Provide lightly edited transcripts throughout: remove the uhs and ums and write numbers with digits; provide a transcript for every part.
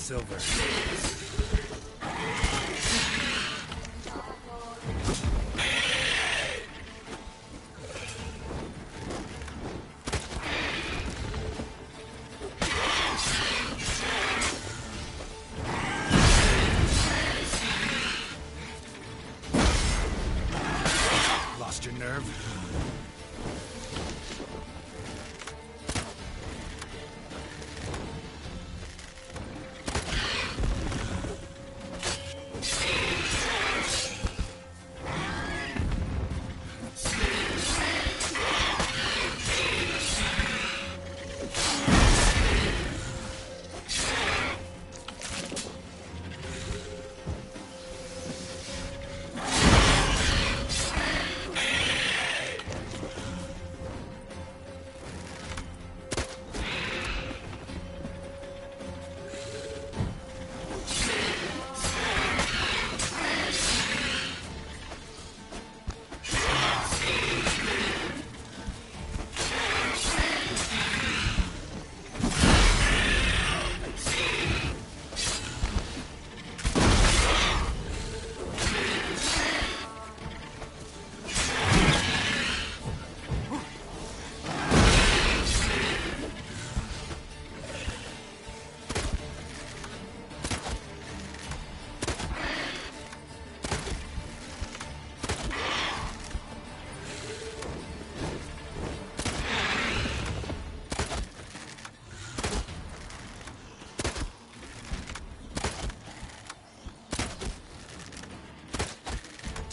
silver. Lost your nerve?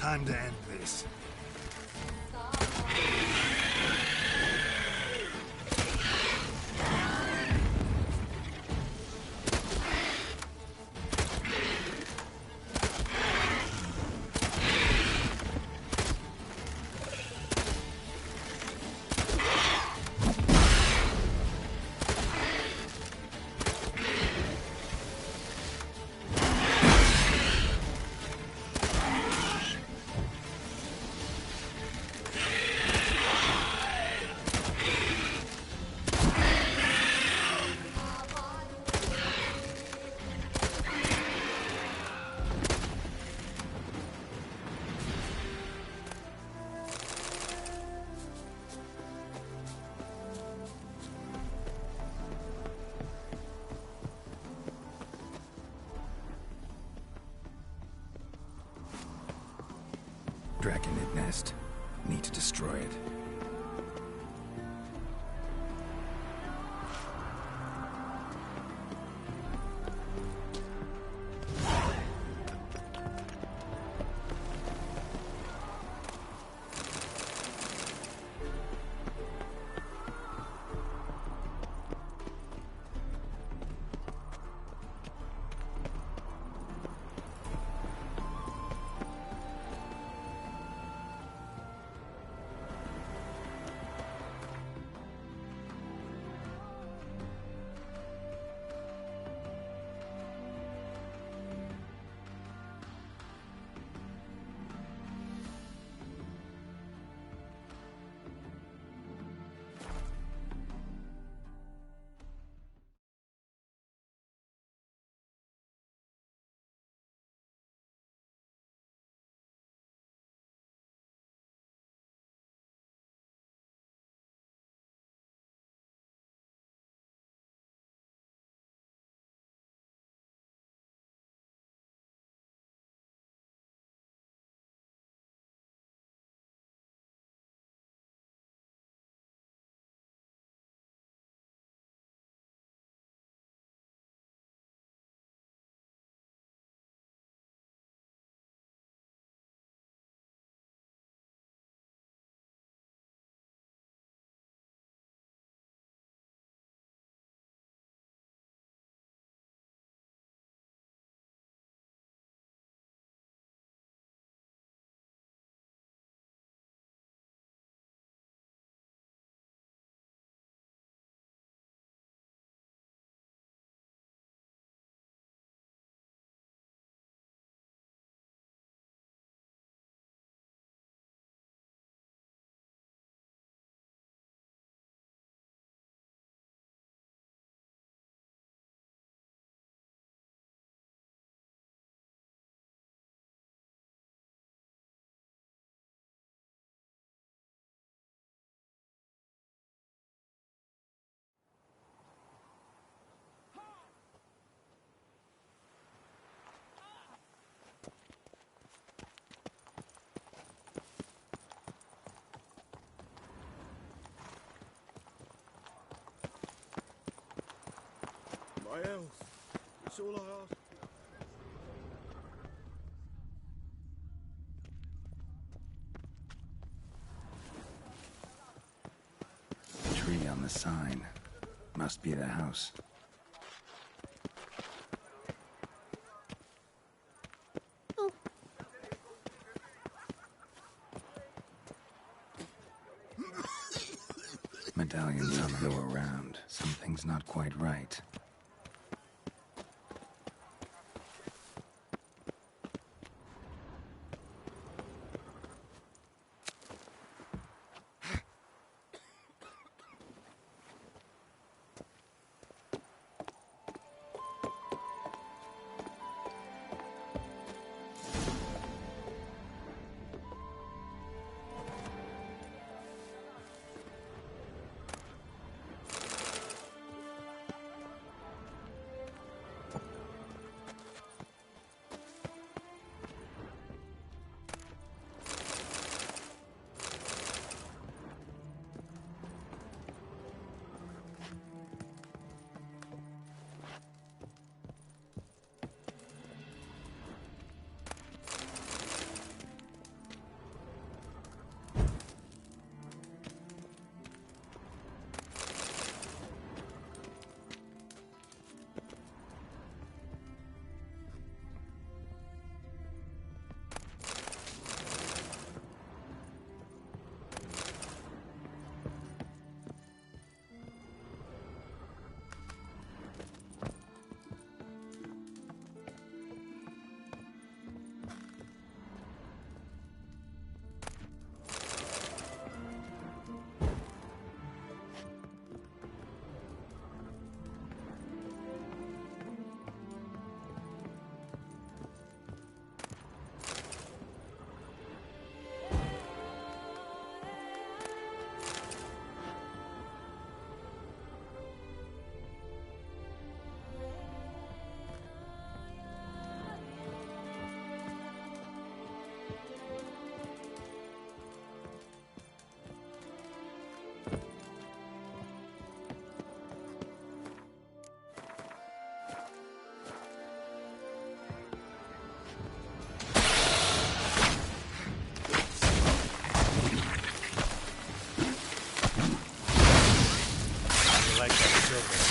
Time to end this. Draconid nest. Need to destroy it. My health. It's all I ask. Tree on the sign. Must be the house. Medallions on the go around. Something's not quite right. Like that silver.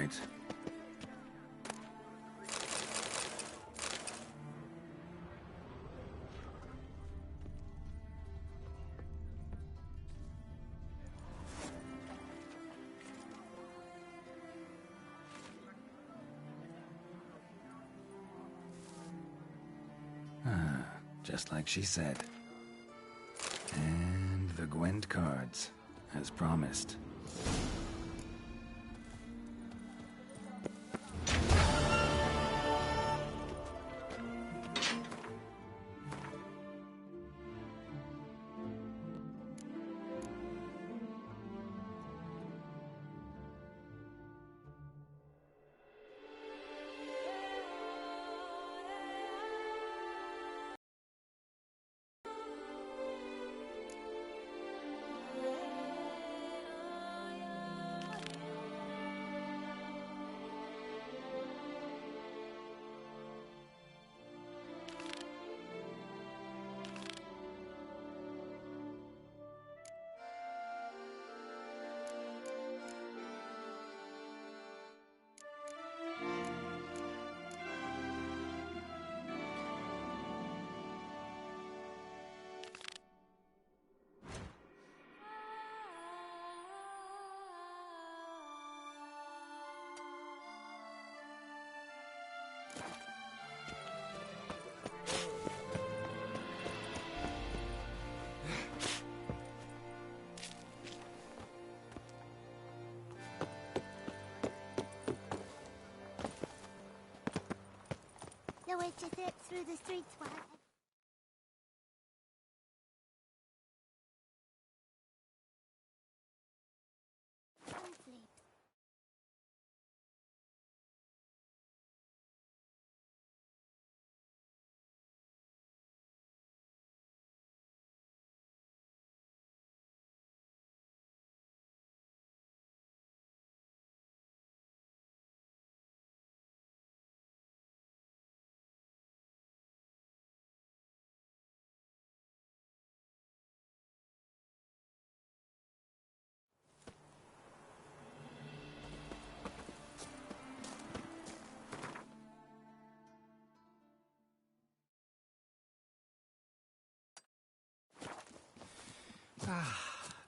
right. Just like she said. And the Gwent cards, as promised. No way to zip through the streets while sleep.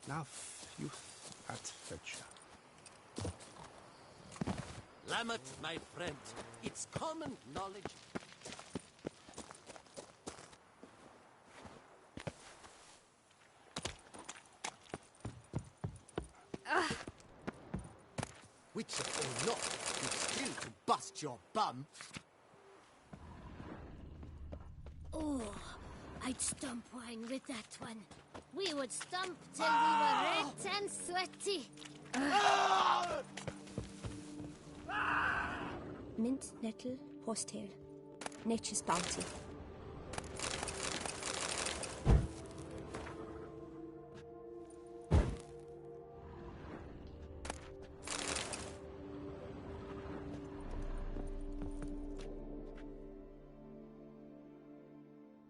Now, youth at Fetcher. Lamet, my friend, it's common knowledge. Witcher or not, you've still to bust your bum. Oh, I'd stump wine with that one. We would stump till we were red and sweaty. Mint, nettle, horsetail. Nature's bounty.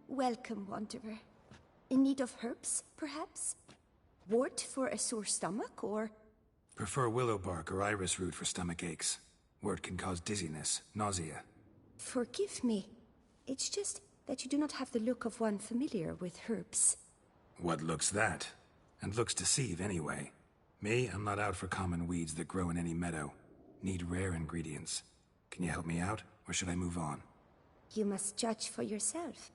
Welcome, wanderer. In need of herbs, perhaps? Wort for a sore stomach, or... Prefer willow bark or iris root for stomach aches. Wort can cause dizziness, nausea. Forgive me. It's just that you do not have the look of one familiar with herbs. What looks that? And looks deceive anyway. Me, I'm not out for common weeds that grow in any meadow. Need rare ingredients. Can you help me out, or should I move on? You must judge for yourself.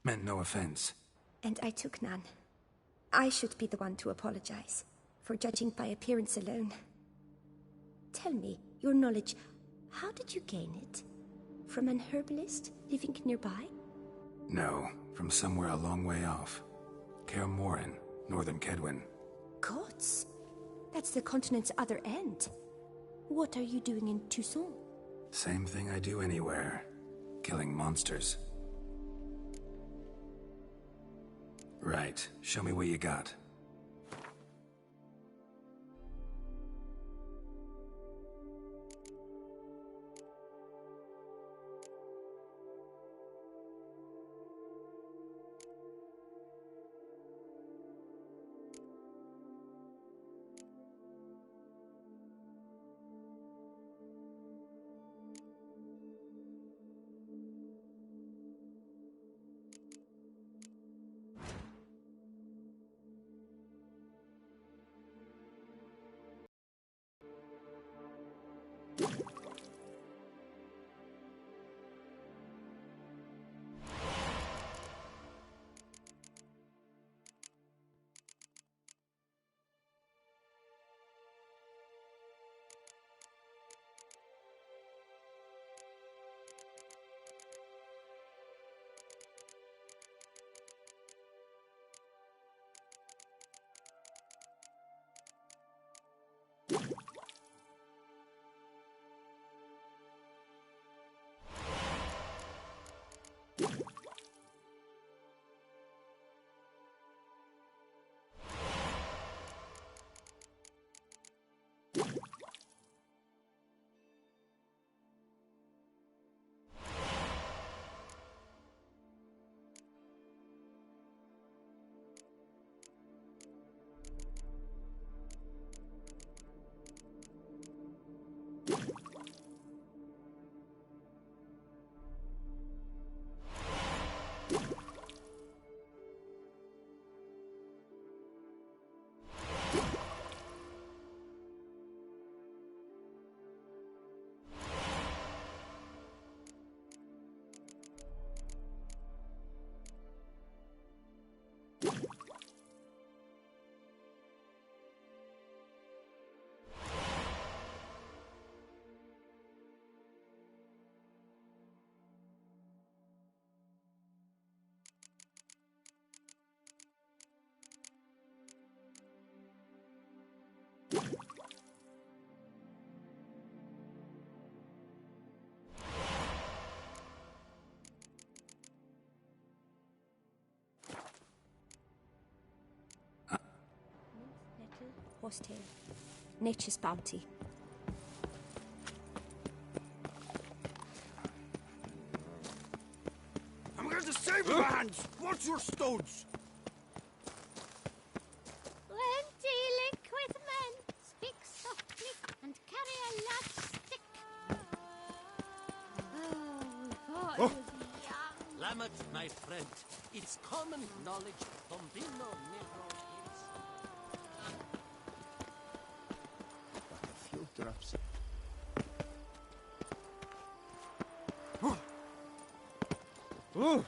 Meant no offense. And I took none. I should be the one to apologize for judging by appearance alone. Tell me, your knowledge, how did you gain it? From an herbalist living nearby? No, from somewhere a long way off. Kaer Morhen, northern Kedwin. Gods! That's the continent's other end. What are you doing in Toussaint? Same thing I do anywhere. Killing monsters. Right. Show me what you got. Horsetail. Nature's bounty. I'm going to save your hands! Watch your stones! Plenty liquid men. Speak softly and carry a large stick. Oh, we thought it was young. Lamet, my friend, it's common knowledge Bombino never is. But a few drops. Ooh.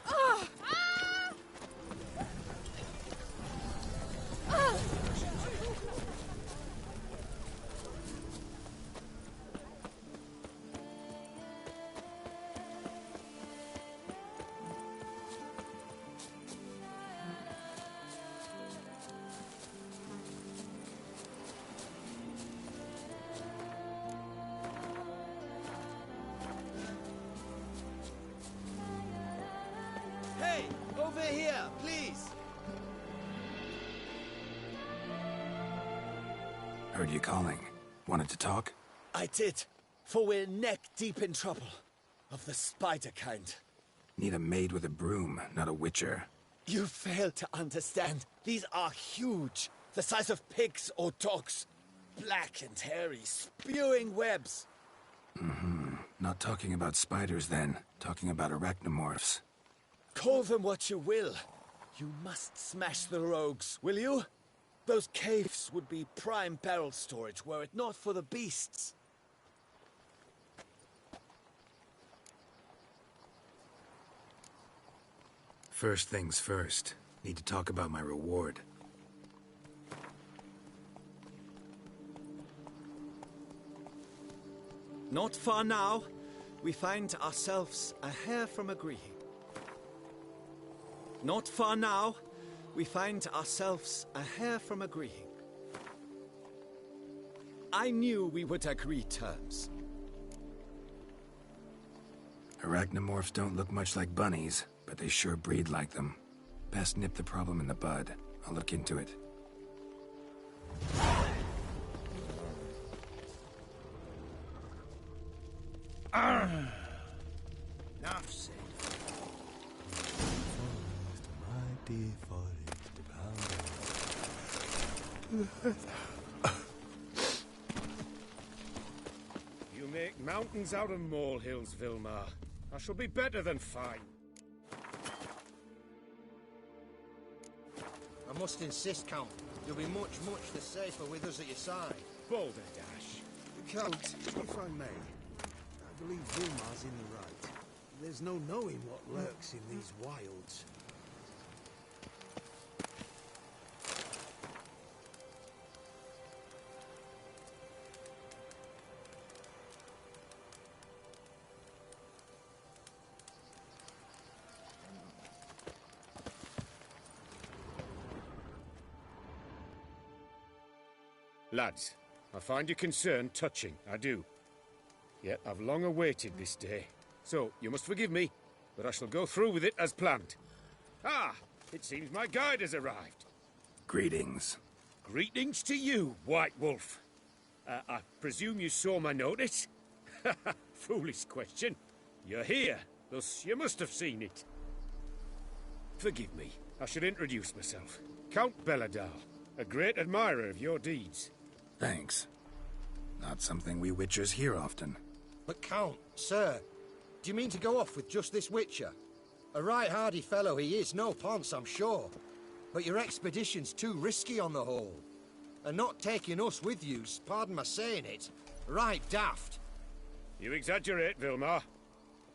Hey, over here, please. Heard you calling. Wanted to talk? I did, for we're neck deep in trouble. Of the spider kind. Need a maid with a broom, not a witcher. You fail to understand. These are huge. The size of pigs or dogs. Black and hairy, spewing webs. Not talking about spiders then. Talking about arachnomorphs. Call them what you will. You must smash the rogues, will you? Those caves would be prime barrel storage were it not for the beasts. First things first. Need to talk about my reward. Not far now, we find ourselves a hair from agreeing. Not far now, we find ourselves a hair from agreeing. I knew we would agree terms. Arachnomorphs don't look much like bunnies, but they sure breed like them. Best nip the problem in the bud. I'll look into it. Enough said. You make mountains out of molehills, Vilmar. I shall be better than fine. I must insist, Count. You'll be much the safer with us at your side. Balderdash. Count, if I may, I believe Vilmar's in the right. There's no knowing what lurks in these wilds. Lads, I find your concern touching, I do. Yet I've long awaited this day. So, you must forgive me, but I shall go through with it as planned. Ah, it seems my guide has arrived. Greetings. Greetings to you, White Wolf. I presume you saw my notice? Foolish question. You're here, thus you must have seen it. Forgive me, I should introduce myself. Count Belladal, a great admirer of your deeds. Thanks. Not something we Witchers hear often. But Count, sir, do you mean to go off with just this Witcher? A right hardy fellow he is, no ponce, I'm sure. But your expedition's too risky on the whole. And not taking us with you's, pardon my saying it, right daft. You exaggerate, Vilmar.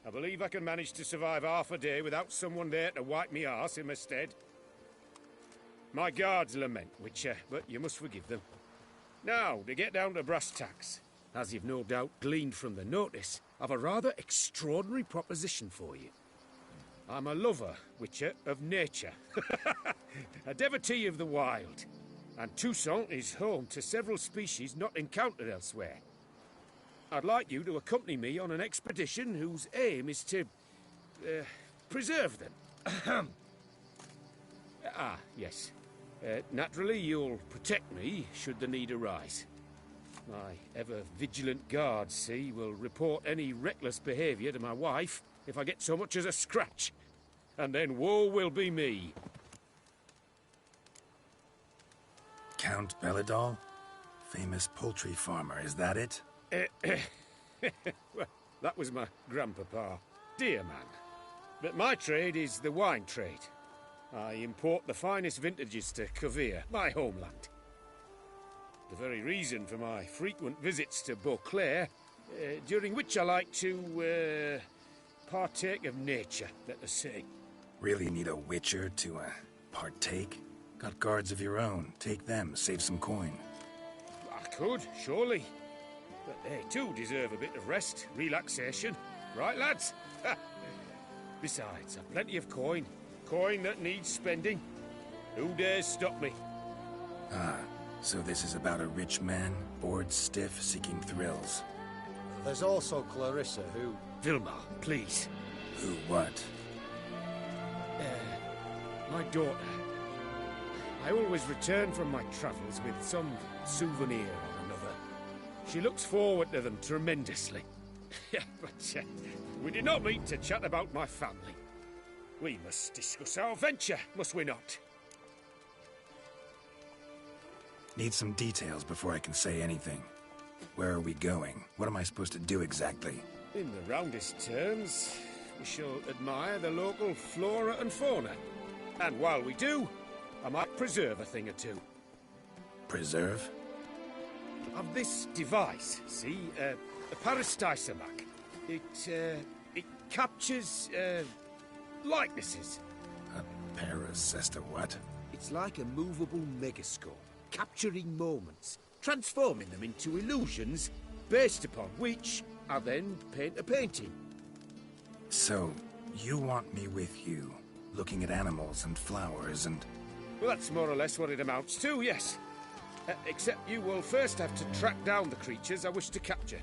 I believe I can manage to survive half a day without someone there to wipe me arse in my stead. My guards lament, Witcher, but you must forgive them. Now, to get down to brass tacks, as you've no doubt gleaned from the notice, I've a rather extraordinary proposition for you. I'm a lover, Witcher, of nature. A devotee of the wild. And Toussaint is home to several species not encountered elsewhere. I'd like you to accompany me on an expedition whose aim is to preserve them. Yes. Naturally, you'll protect me should the need arise. My ever-vigilant guards, see, will report any reckless behaviour to my wife if I get so much as a scratch. And then woe will be me. Count Belladol? Famous poultry farmer, is that it? Well, that was my grandpapa. Dear man. But my trade is the wine trade. I import the finest vintages to Rivia, my homeland. The very reason for my frequent visits to Beauclair, during which I like to, partake of nature, let us say. Really need a Witcher to, partake? Got guards of your own. Take them, save some coin. I could, surely. But they too deserve a bit of rest, relaxation. Right, lads? Besides, I've plenty of coin. Coin that needs spending. Who dares stop me? Ah, so this is about a rich man, bored stiff, seeking thrills. There's also Clarissa, who... Vilmar, please. Who what? My daughter. I always return from my travels with some souvenir or another. She looks forward to them tremendously. But we did not meet to chat about my family. We must discuss our venture, must we not? Need some details before I can say anything. Where are we going? What am I supposed to do exactly? In the roundest terms, we shall admire the local flora and fauna. And while we do, I might preserve a thing or two. Preserve? Of this device, see, a parastisomac. It captures, likenesses. A paracesta what? It's like a movable megascope, capturing moments, transforming them into illusions, based upon which I then paint a painting. So, you want me with you, looking at animals and flowers and... Well, that's more or less what it amounts to, yes. Except you will first have to track down the creatures I wish to capture.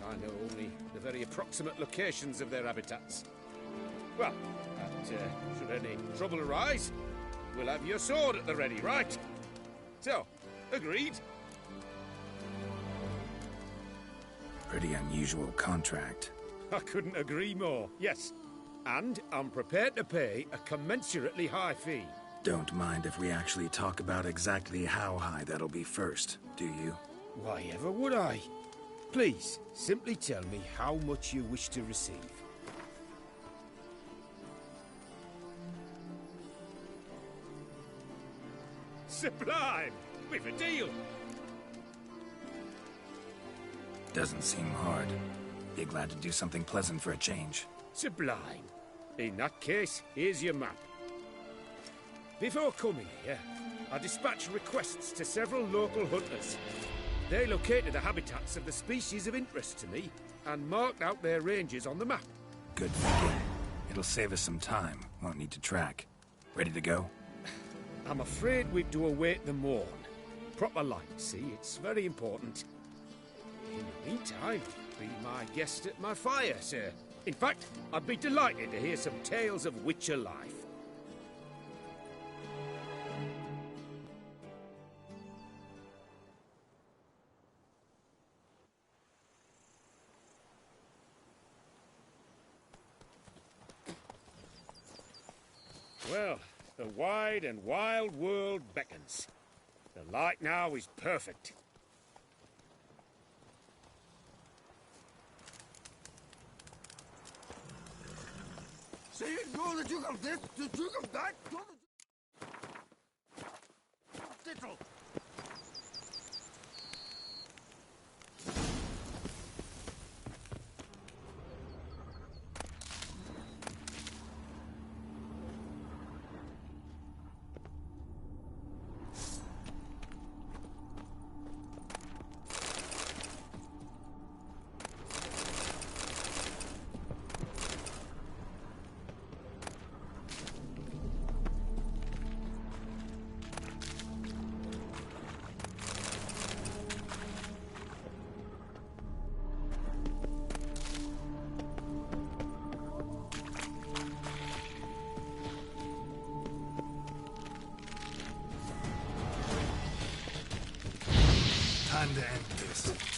I know only the very approximate locations of their habitats. Well, should any trouble arise, we'll have your sword at the ready, right? So, agreed? Pretty unusual contract. I couldn't agree more, yes. And I'm prepared to pay a commensurately high fee. Don't mind if we actually talk about exactly how high that'll be first, do you? Why ever would I? Please, simply tell me how much you wish to receive. Sublime! We've a deal! Doesn't seem hard. Be glad to do something pleasant for a change. Sublime. In that case, here's your map. Before coming here, I dispatched requests to several local hunters. They located the habitats of the species of interest to me and marked out their ranges on the map. Good thinking. It'll save us some time. Won't need to track. Ready to go? I'm afraid we've to await the morn. Proper light, see? It's very important. In the meantime, be my guest at my fire, sir. In fact, I'd be delighted to hear some tales of Witcher life. Well, the wide and wild world beckons. The light now is perfect. say it? You're the Duke of this, the Duke of that, you're the... Tittle! Time to end this.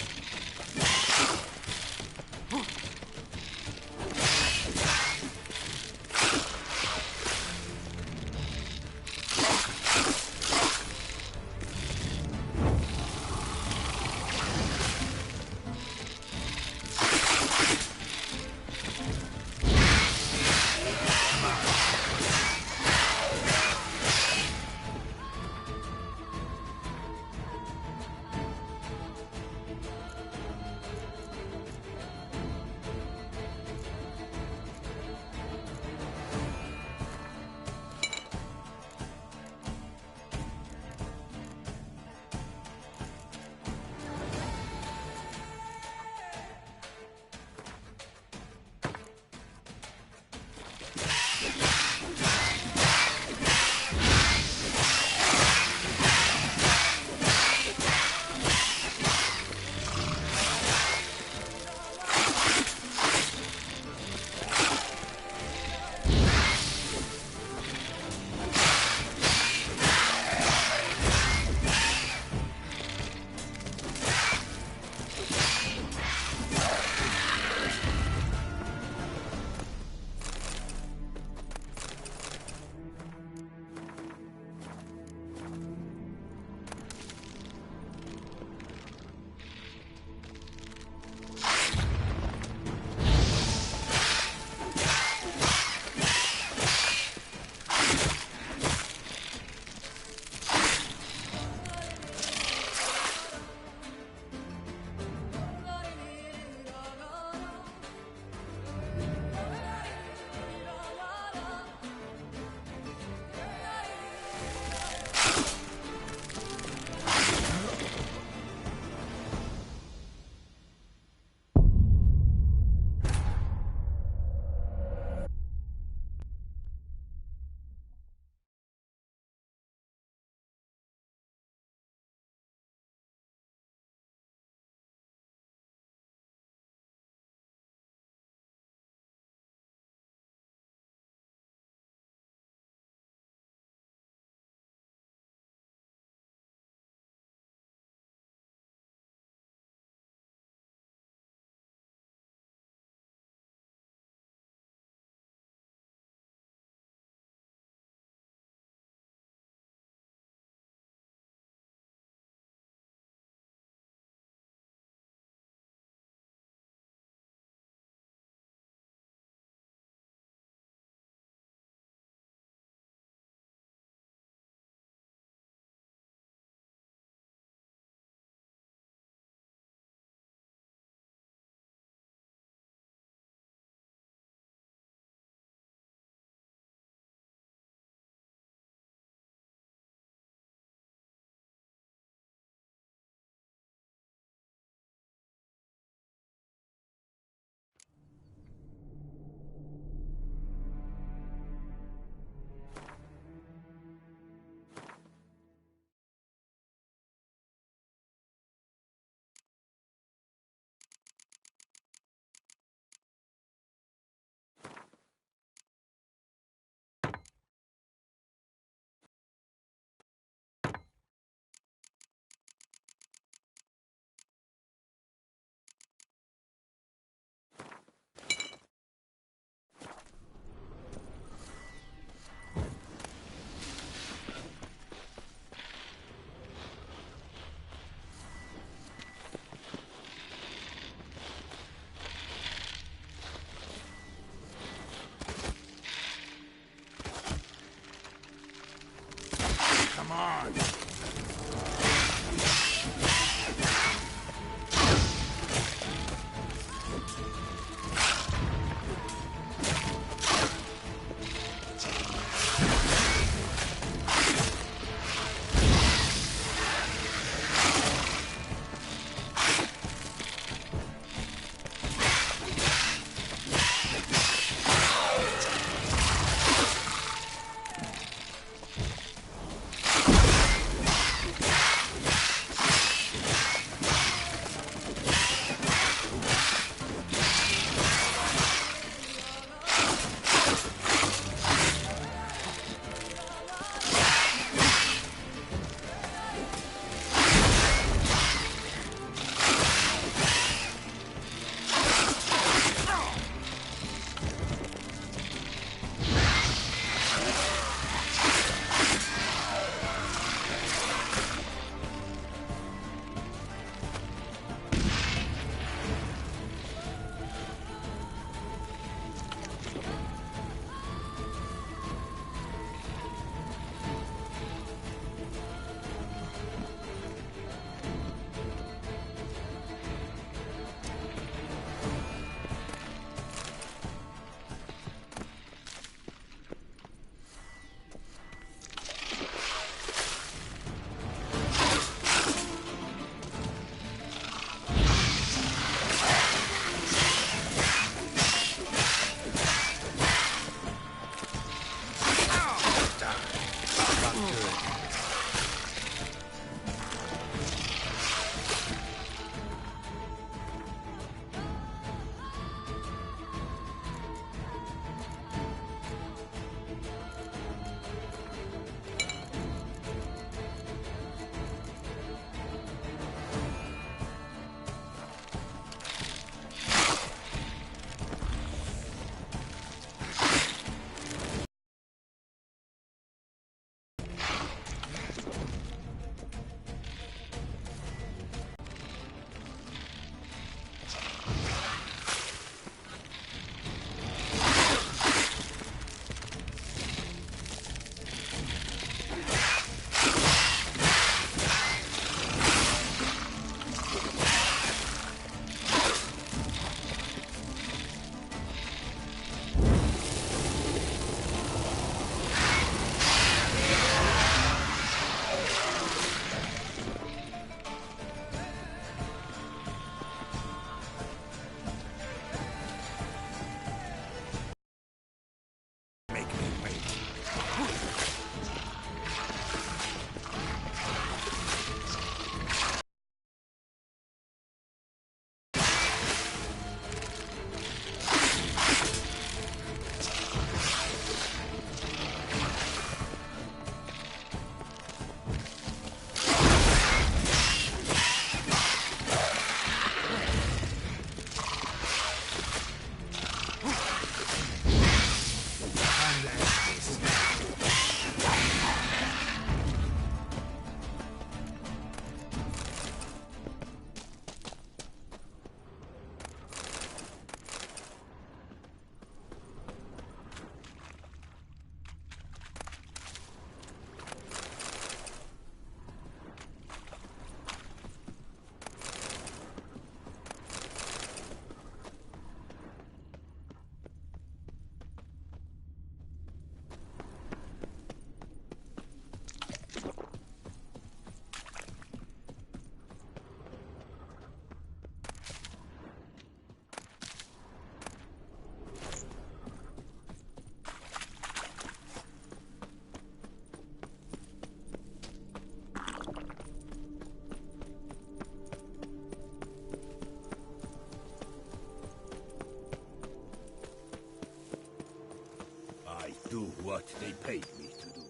what they paid me to do.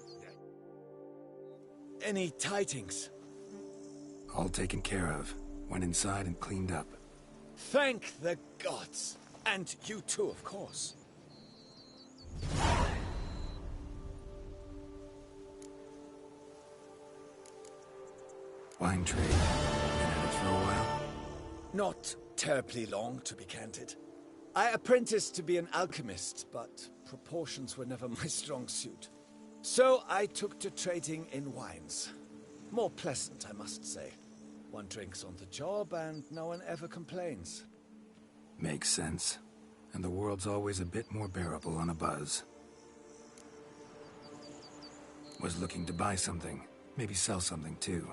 Any tidings? All taken care of. Went inside and cleaned up. Thank the gods. And you too, of course. Wine trade. Been at it for a while? Not terribly long, to be candid. I apprenticed to be an alchemist, but proportions were never my strong suit. So I took to trading in wines. More pleasant, I must say. One drinks on the job, and no one ever complains. Makes sense. And the world's always a bit more bearable on a buzz. Was looking to buy something. Maybe sell something, too.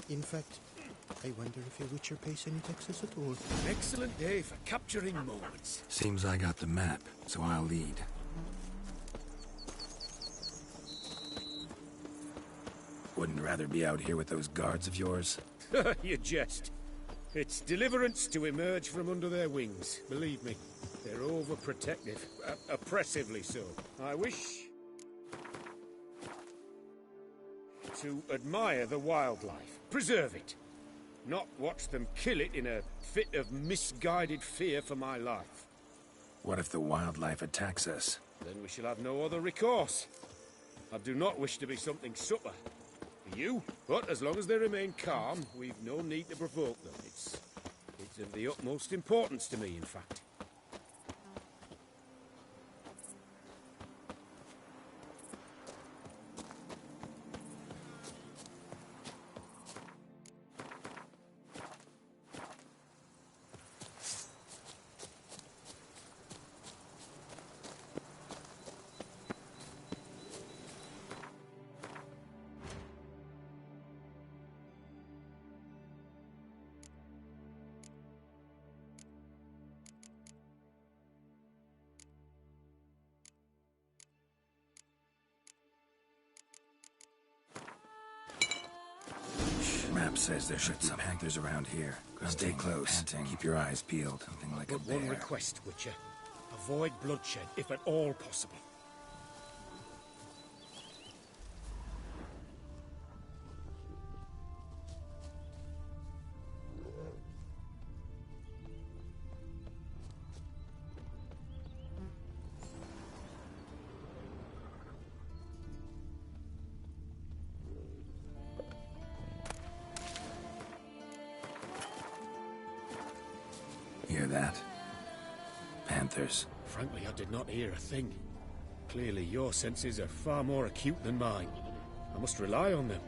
In fact, I wonder if your Witcher pays any taxes at all. An excellent day for capturing moments. Seems I got the map, so I'll lead. Wouldn't rather be out here with those guards of yours? You jest. It's deliverance to emerge from under their wings, believe me. They're overprotective, oppressively so. I wish to admire the wildlife, preserve it, not watch them kill it in a fit of misguided fear for my life. What if the wildlife attacks us? Then we shall have no other recourse. I do not wish to be something supper for you, but as long as they remain calm, we've no need to provoke them. It's of the utmost importance to me, in fact. Map says there should be some panthers around here. Stay close. Keep your eyes peeled. Something like a But bear. one request, Witcher. Avoid bloodshed, if at all possible. Hear that? Panthers. Frankly, I did not hear a thing. Clearly, your senses are far more acute than mine. I must rely on them.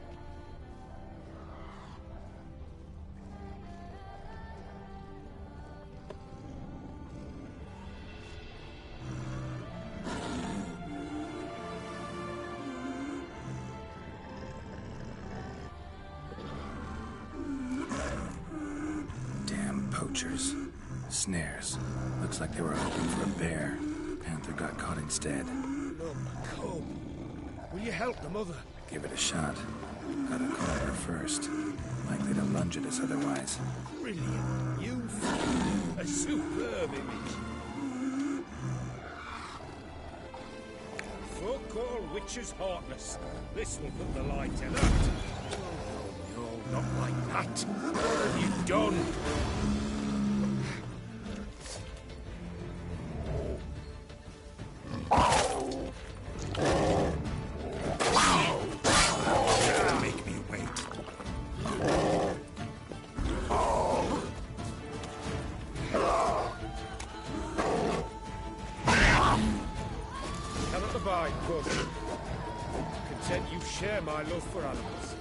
Damn poachers. Snares. Looks like they were hoping for a bear. Panther got caught instead. Look, come. Will you help the mother? Give it a shot. Gotta call her first. Likely to lunge at us otherwise. Brilliant. You've a superb image. Folk call witches heartless. This will put the light in that. No, not like that. What have you done? Make me wait. Cannot abide, push. content you share my love for animals.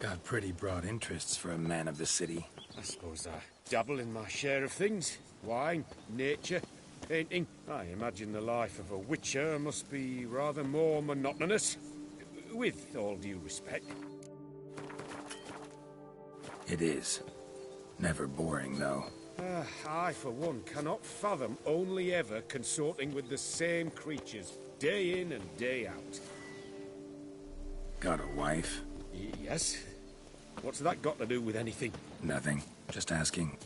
Got pretty broad interests for a man of the city. I suppose I dabble in my share of things. Wine, nature, painting. I imagine the life of a witcher must be rather more monotonous. With all due respect. It is. Never boring, though. I, for one, cannot fathom only ever consorting with the same creatures, day in and day out. Got a wife? Yes? What's that got to do with anything? Nothing. Just asking.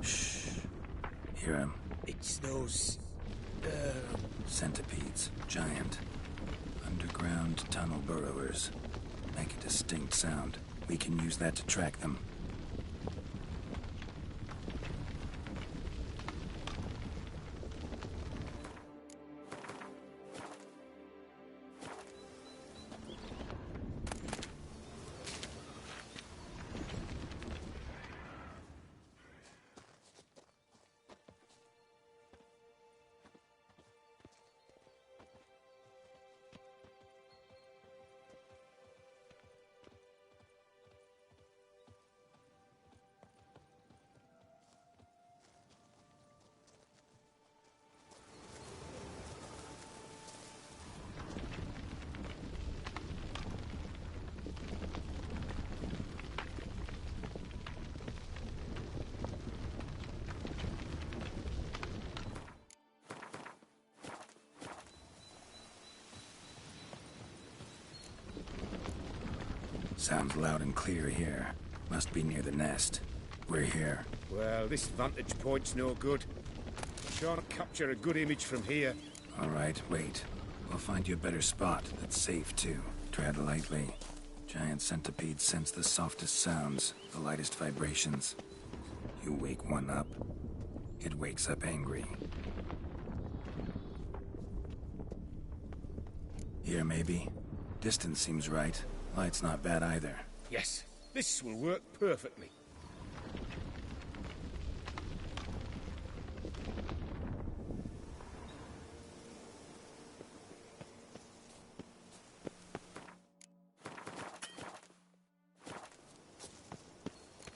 Shh. Hear him. It's those... Centipedes. Giant. Underground tunnel burrowers. Make a distinct sound. We can use that to track them. Sounds loud and clear here. Must be near the nest. We're here. Well, this vantage point's no good. Can't capture a good image from here. All right, wait. We'll find you a better spot that's safe, too. Tread lightly. Giant centipedes sense the softest sounds, the lightest vibrations. You wake one up, it wakes up angry. Here, maybe? Distance seems right. Light's not bad either. Yes, this will work perfectly.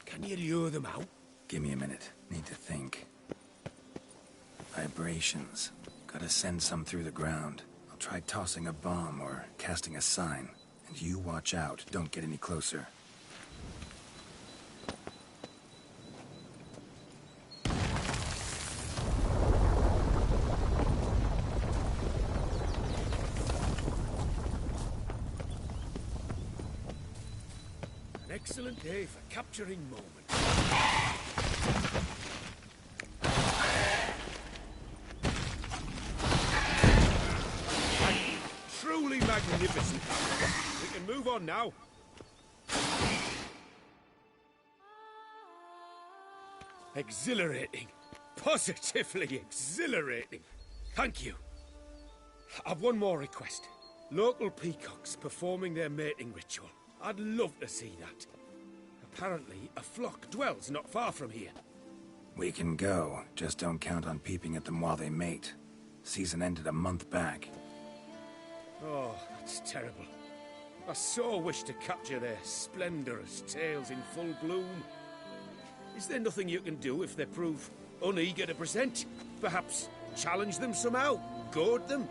Can you lure them out? Give me a minute. Need to think. Vibrations. Gotta send some through the ground. I'll try tossing a bomb or casting a sign. And you watch out. Don't get any closer. An excellent day for capturing moments. Truly magnificent. We can move on now. Exhilarating. Positively exhilarating. Thank you. I've one more request. Local peacocks performing their mating ritual. I'd love to see that. Apparently, a flock dwells not far from here. We can go. Just don't count on peeping at them while they mate. Season ended a month back. Oh, that's terrible. I so wish to capture their splendorous tails in full bloom. Is there nothing you can do if they prove uneager to present? Perhaps challenge them somehow? Goad them?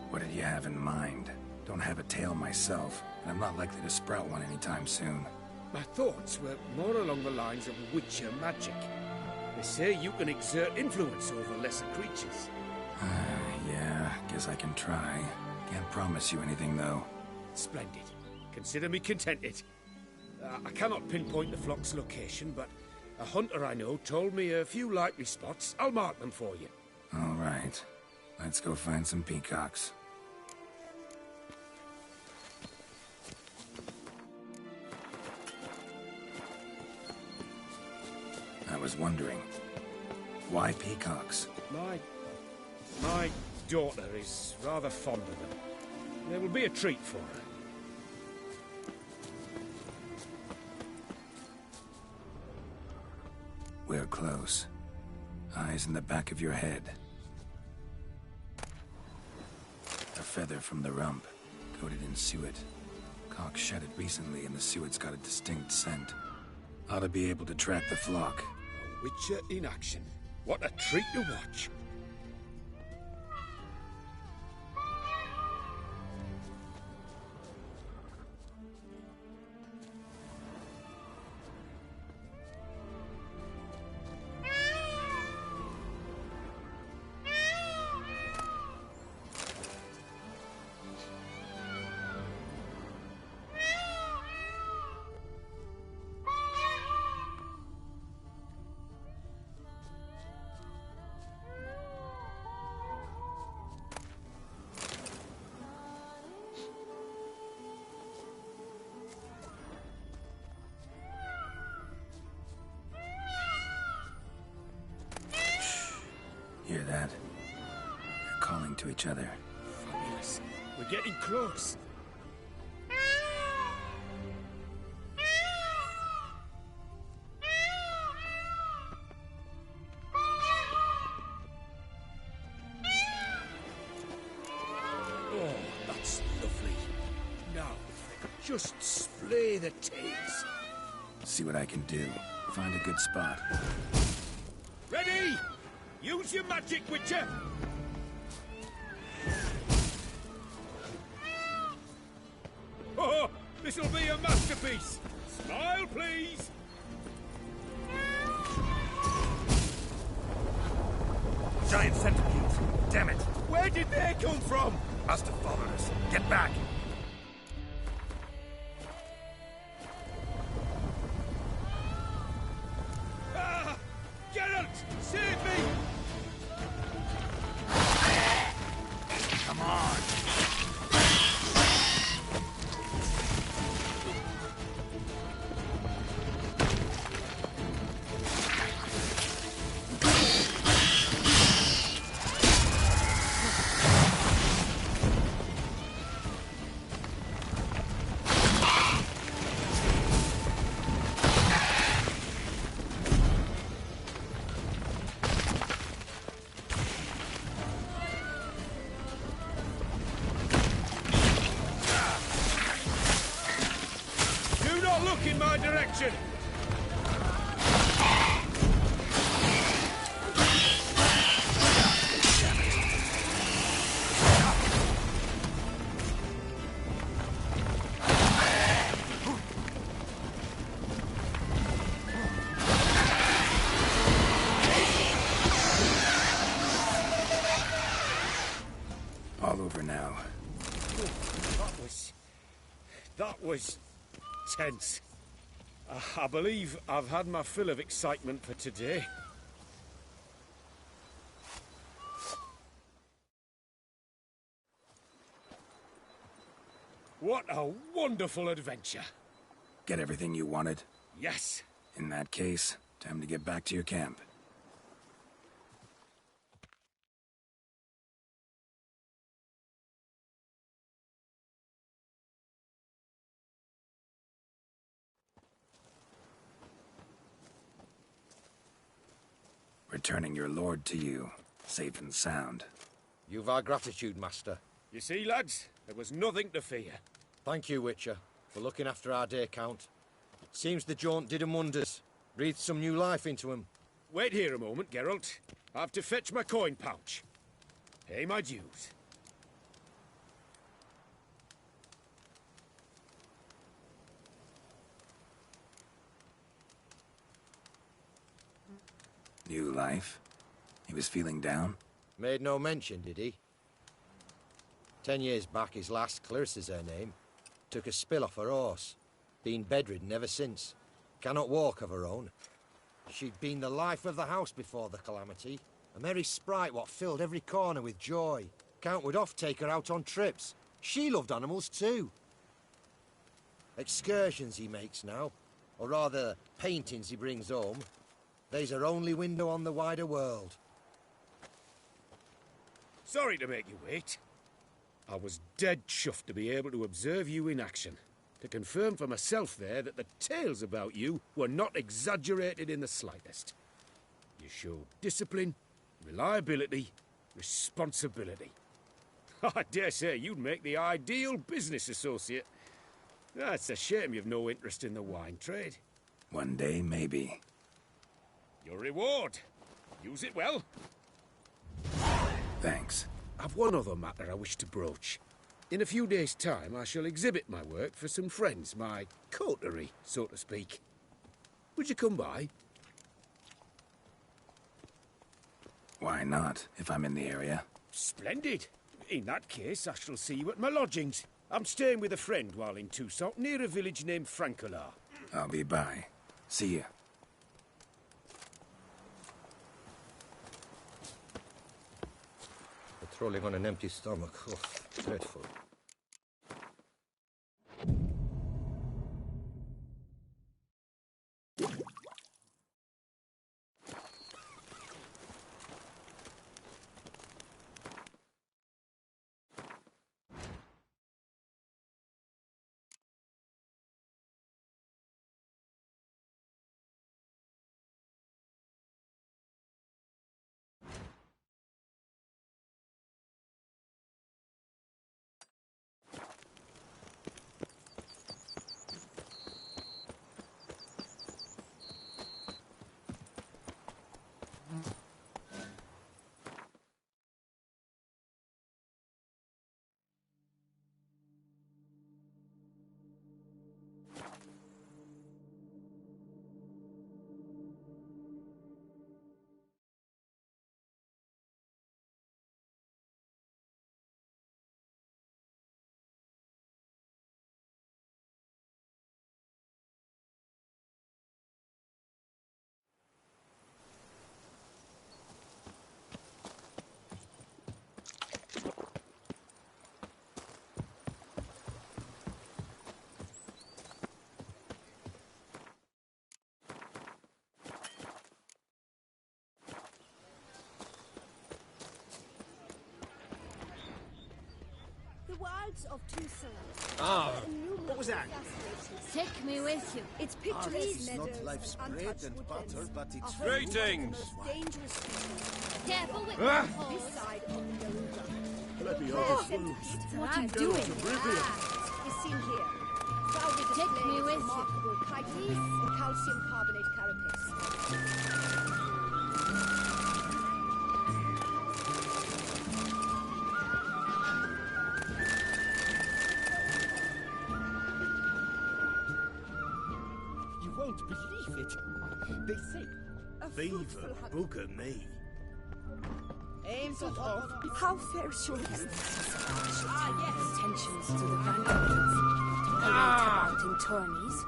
What did you have in mind? Don't have a tail myself, and I'm not likely to sprout one anytime soon. My thoughts were more along the lines of witcher magic. They say you can exert influence over lesser creatures. Yeah, guess I can try. Can't promise you anything, though. Splendid. Consider me contented. I cannot pinpoint the flock's location, but a hunter I know told me a few likely spots. I'll mark them for you. All right. Let's go find some peacocks. I was wondering, why peacocks? My daughter is rather fond of them. They will be a treat for her. We're close. Eyes in the back of your head. A feather from the rump, coated in suet. Cock shed it recently and the suet's got a distinct scent. Ought to be able to track the flock. A witcher in action. What a treat to watch. Hear that? They're calling to each other. Fabulous. We're getting close. Oh, that's lovely. Now, just splay the tails. See what I can do. Find a good spot. Ready? Use your magic, Witcher! Oh, this'll be a masterpiece! Smile, please! Giant centipedes! Damn it! Where did they come from? Must have followed us. Get back! Ah! Geralt! Save me! Come on! Do not look in my direction! All over now. That was tense. I believe I've had my fill of excitement for today. What a wonderful adventure. Get everything you wanted? Yes. In that case, time to get back to your camp. Returning your lord to you, safe and sound. You've our gratitude, Master. You see, lads, there was nothing to fear. Thank you, Witcher, for looking after our day count. Seems the jaunt did 'em wonders. Breathed some new life into 'em. Wait here a moment, Geralt. I have to fetch my coin pouch. Pay my dues. New life? He was feeling down? Made no mention, did he? 10 years back, his last, Clarissa's her name, took a spill off her horse. Been bedridden ever since. Cannot walk of her own. She'd been the life of the house before the calamity. A merry sprite what filled every corner with joy. Count would oft take her out on trips. She loved animals too. Excursions he makes now, or rather, paintings he brings home. They's her only window on the wider world. Sorry to make you wait. I was dead chuffed to be able to observe you in action. To confirm for myself there that the tales about you were not exaggerated in the slightest. You showed discipline, reliability, responsibility. I dare say you'd make the ideal business associate. It's a shame you've no interest in the wine trade. One day, maybe. Your reward. Use it well. Thanks. I've one other matter I wish to broach. In a few days' time, I shall exhibit my work for some friends, my coterie, so to speak. Would you come by? Why not, if I'm in the area? Splendid. In that case, I shall see you at my lodgings. I'm staying with a friend while in Toussaint, near a village named Francolar. I'll be by. See ya. Patrolling on an empty stomach. Oh, dreadful. Wilds of Toussaint. Ah, what was that? Take me with you. It's picturesque It's not meadows, life's bread untouched and woodlands, butter, but it's are home to Greetings. the most dangerous species. Careful with Ah! your This horse. side of the Garuda. Let me What are you doing? Rivia is seen here. Proudly Take me displaying with its you. remarkable chitin and calcium carbonate carapace. You won't believe it. They say, A Fever, fruitful hunt. book at me. Aim to off. How fares your business? Yes. Attentions to the vandals. To parade about in tourneys.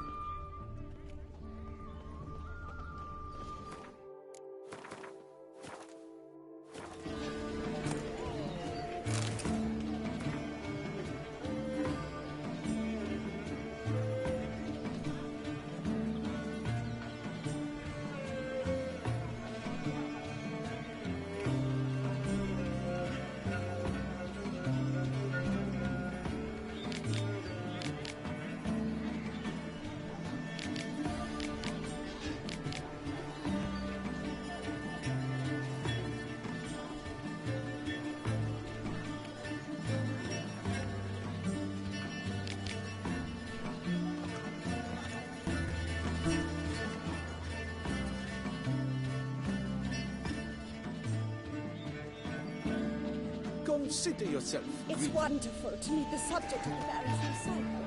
Consider yourself. It's wonderful to meet the subject of the Baron's disciple.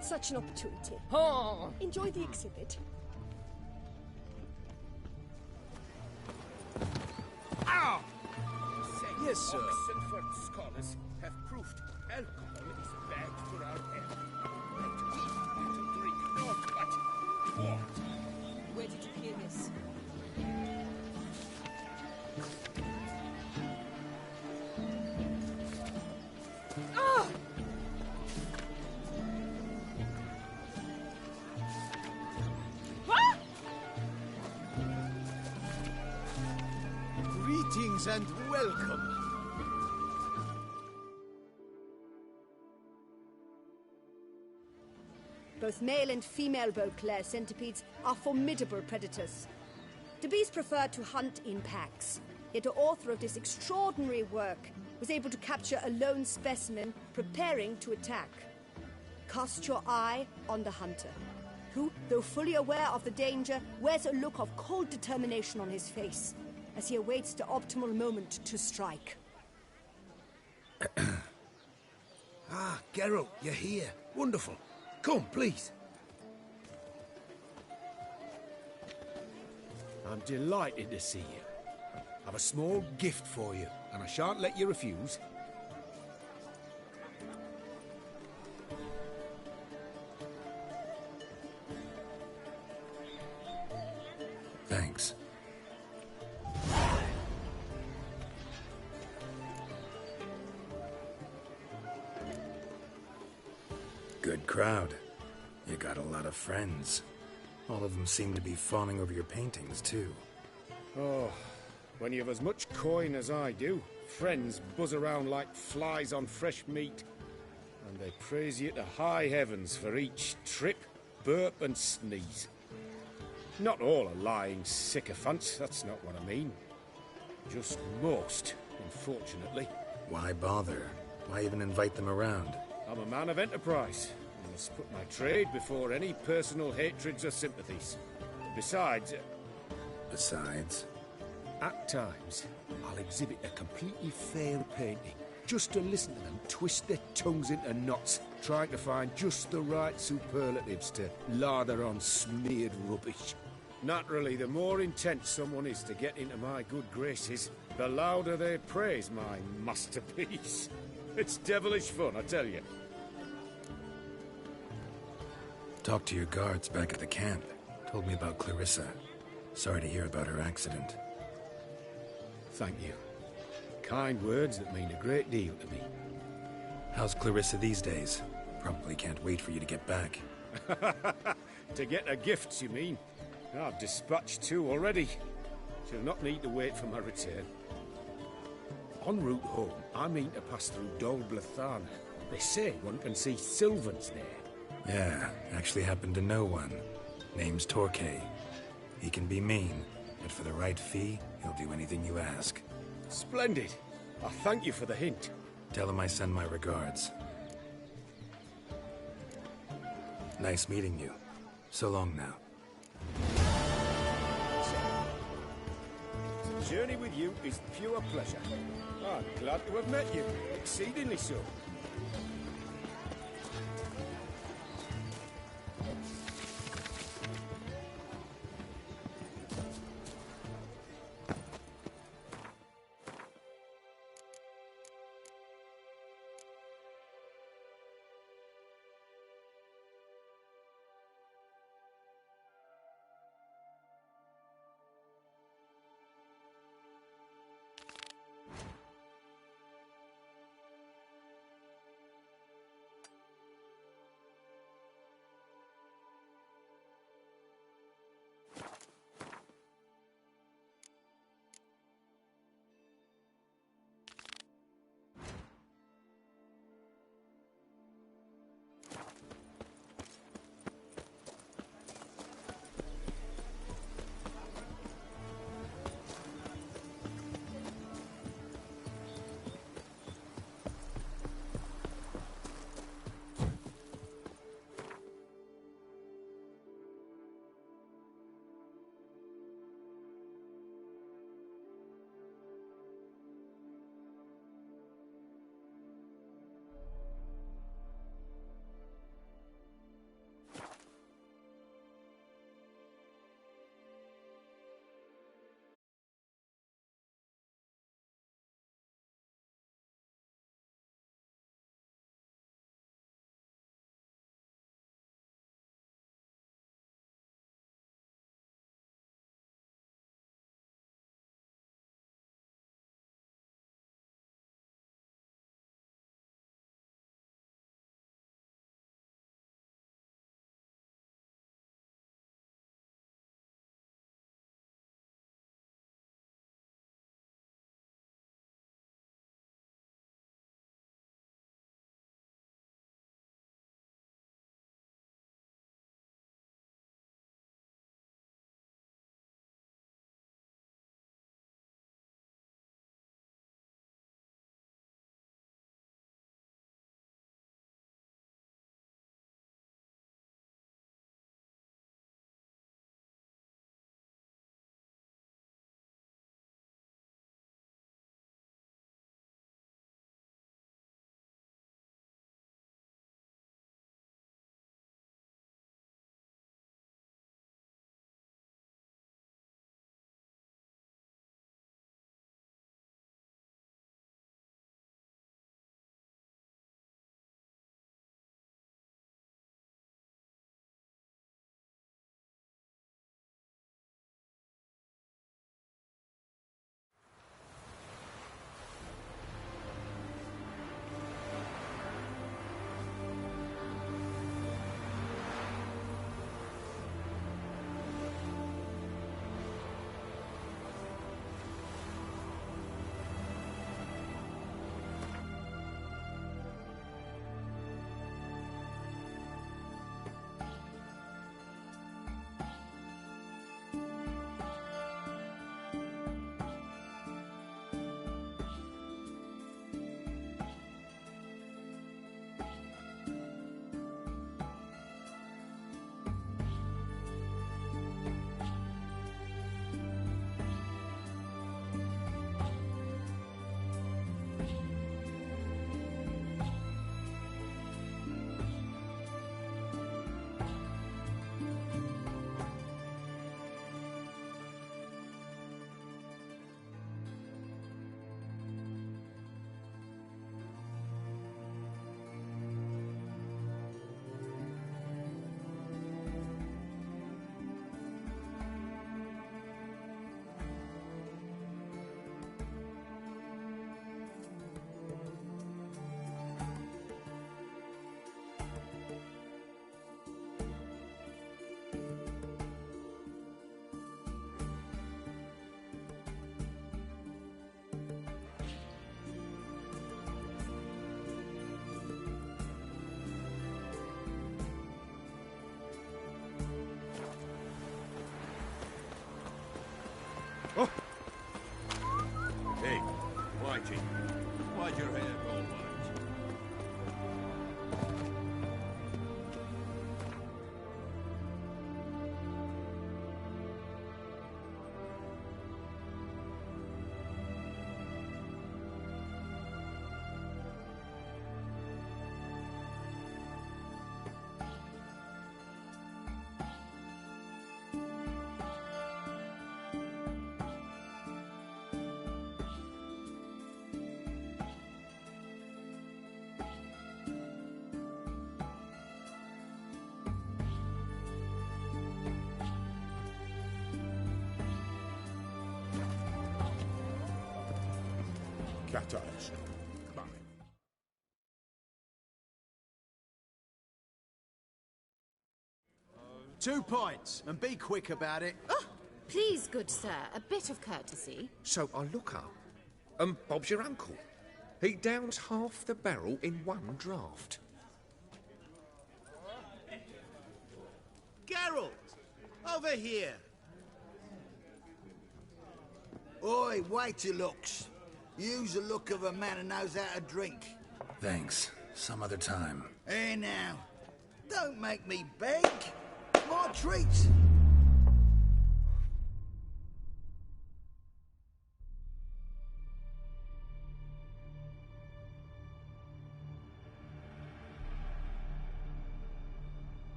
Such an opportunity. Enjoy the exhibit. Yes, sir. Oxenford scholars have proved alcohol is bad for our health. And we are to drink naught but water. Where did you hear this? Ah! Ah! Greetings and welcome. Both male and female Beauclair centipedes are formidable predators. The bees prefer to hunt in packs, yet the author of this extraordinary work was able to capture a lone specimen preparing to attack. Cast your eye on the hunter, who, though fully aware of the danger, wears a look of cold determination on his face as he awaits the optimal moment to strike. Ah, Geralt, you're here. Wonderful. Come, please. I'm delighted to see you. I've a small gift for you, and I shan't let you refuse. Thanks. Good crowd. You got a lot of friends. All of them seem to be fawning over your paintings, too. Oh, when you have as much coin as I do, friends buzz around like flies on fresh meat. And they praise you to high heavens for each trip, burp and sneeze. Not all are lying sycophants, that's not what I mean. Just most, unfortunately. Why bother? Why even invite them around? I'm a man of enterprise. I must put my trade before any personal hatreds or sympathies. Besides... At times, I'll exhibit a completely failed painting, just to listen to them twist their tongues into knots, trying to find just the right superlatives to lather on smeared rubbish. Naturally, the more intent someone is to get into my good graces, the louder they praise my masterpiece. It's devilish fun, I tell you. Talked to your guards back at the camp. Told me about Clarissa. Sorry to hear about her accident. Thank you. Kind words that mean a great deal to me. How's Clarissa these days? Probably can't wait for you to get back. To get her gifts, you mean? I've dispatched 2 already. She'll not need to wait for my return. En route home, I mean to pass through Dol Blathan. They say one can see Sylvans there. Yeah, actually happen to know one. Name's Torquay. He can be mean, but for the right fee, he'll do anything you ask. Splendid. I thank you for the hint. Tell him I send my regards. Nice meeting you. So long now. The journey with you is pure pleasure. I'm glad to have met you. Exceedingly so. Oh. Hey, Whitey. Why'd your hair go white? Cat eyes. Bye. 2 points, and be quick about it. Oh, please, good sir, a bit of courtesy. So I look up, and Bob's your uncle. He downs half the barrel in one draught. Geralt! Over here! Oi, waiter looks. Use the look of a man who knows how to drink. Thanks. Some other time. Here now. Don't make me beg. My treat.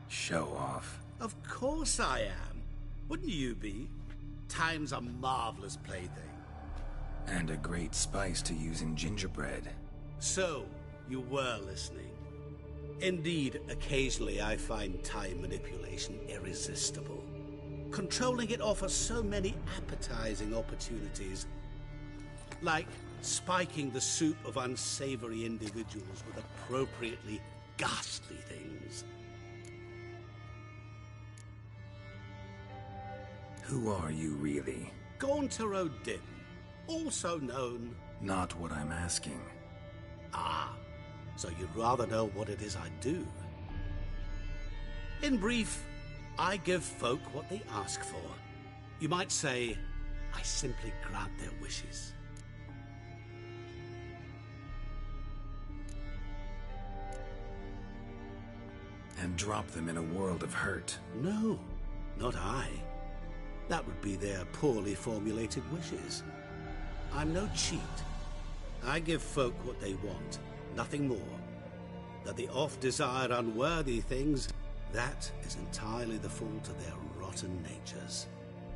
Show off. Of course I am. Wouldn't you be? Time's a marvelous plaything. And a great spice to use in gingerbread. So, you were listening. Indeed, occasionally I find time manipulation irresistible. Controlling it offers so many appetizing opportunities. Like spiking the soup of unsavory individuals with appropriately ghastly things. Who are you, really? Gaunter O'Dim, also known... Not what I'm asking. Ah, so you'd rather know what it is I do. In brief, I give folk what they ask for. You might say, I simply grant their wishes. And drop them in a world of hurt. No, not I. That would be their poorly formulated wishes. I'm no cheat. I give folk what they want, nothing more. That they oft desire unworthy things, that is entirely the fault of their rotten natures.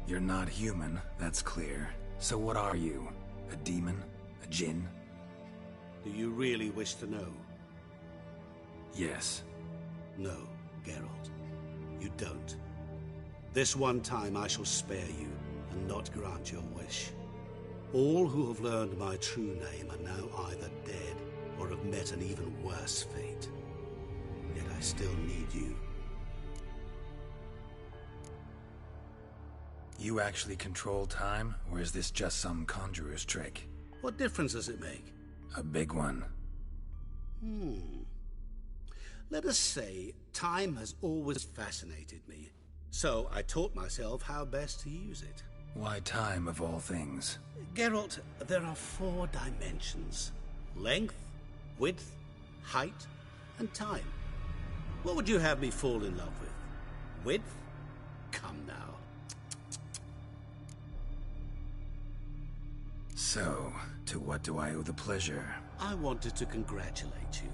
You're not human, that's clear. So what are you? A demon? A djinn? Do you really wish to know? Yes. No, Geralt. You don't. This one time I shall spare you, and not grant your wish. All who have learned my true name are now either dead, or have met an even worse fate. Yet I still need you. You actually control time, or is this just some conjurer's trick? What difference does it make? A big one. Let us say, time has always fascinated me. So I taught myself how best to use it. Why time, of all things? Geralt, there are 4 dimensions. Length, width, height, and time. What would you have me fall in love with? Width? Come now. So, to what do I owe the pleasure? I wanted to congratulate you.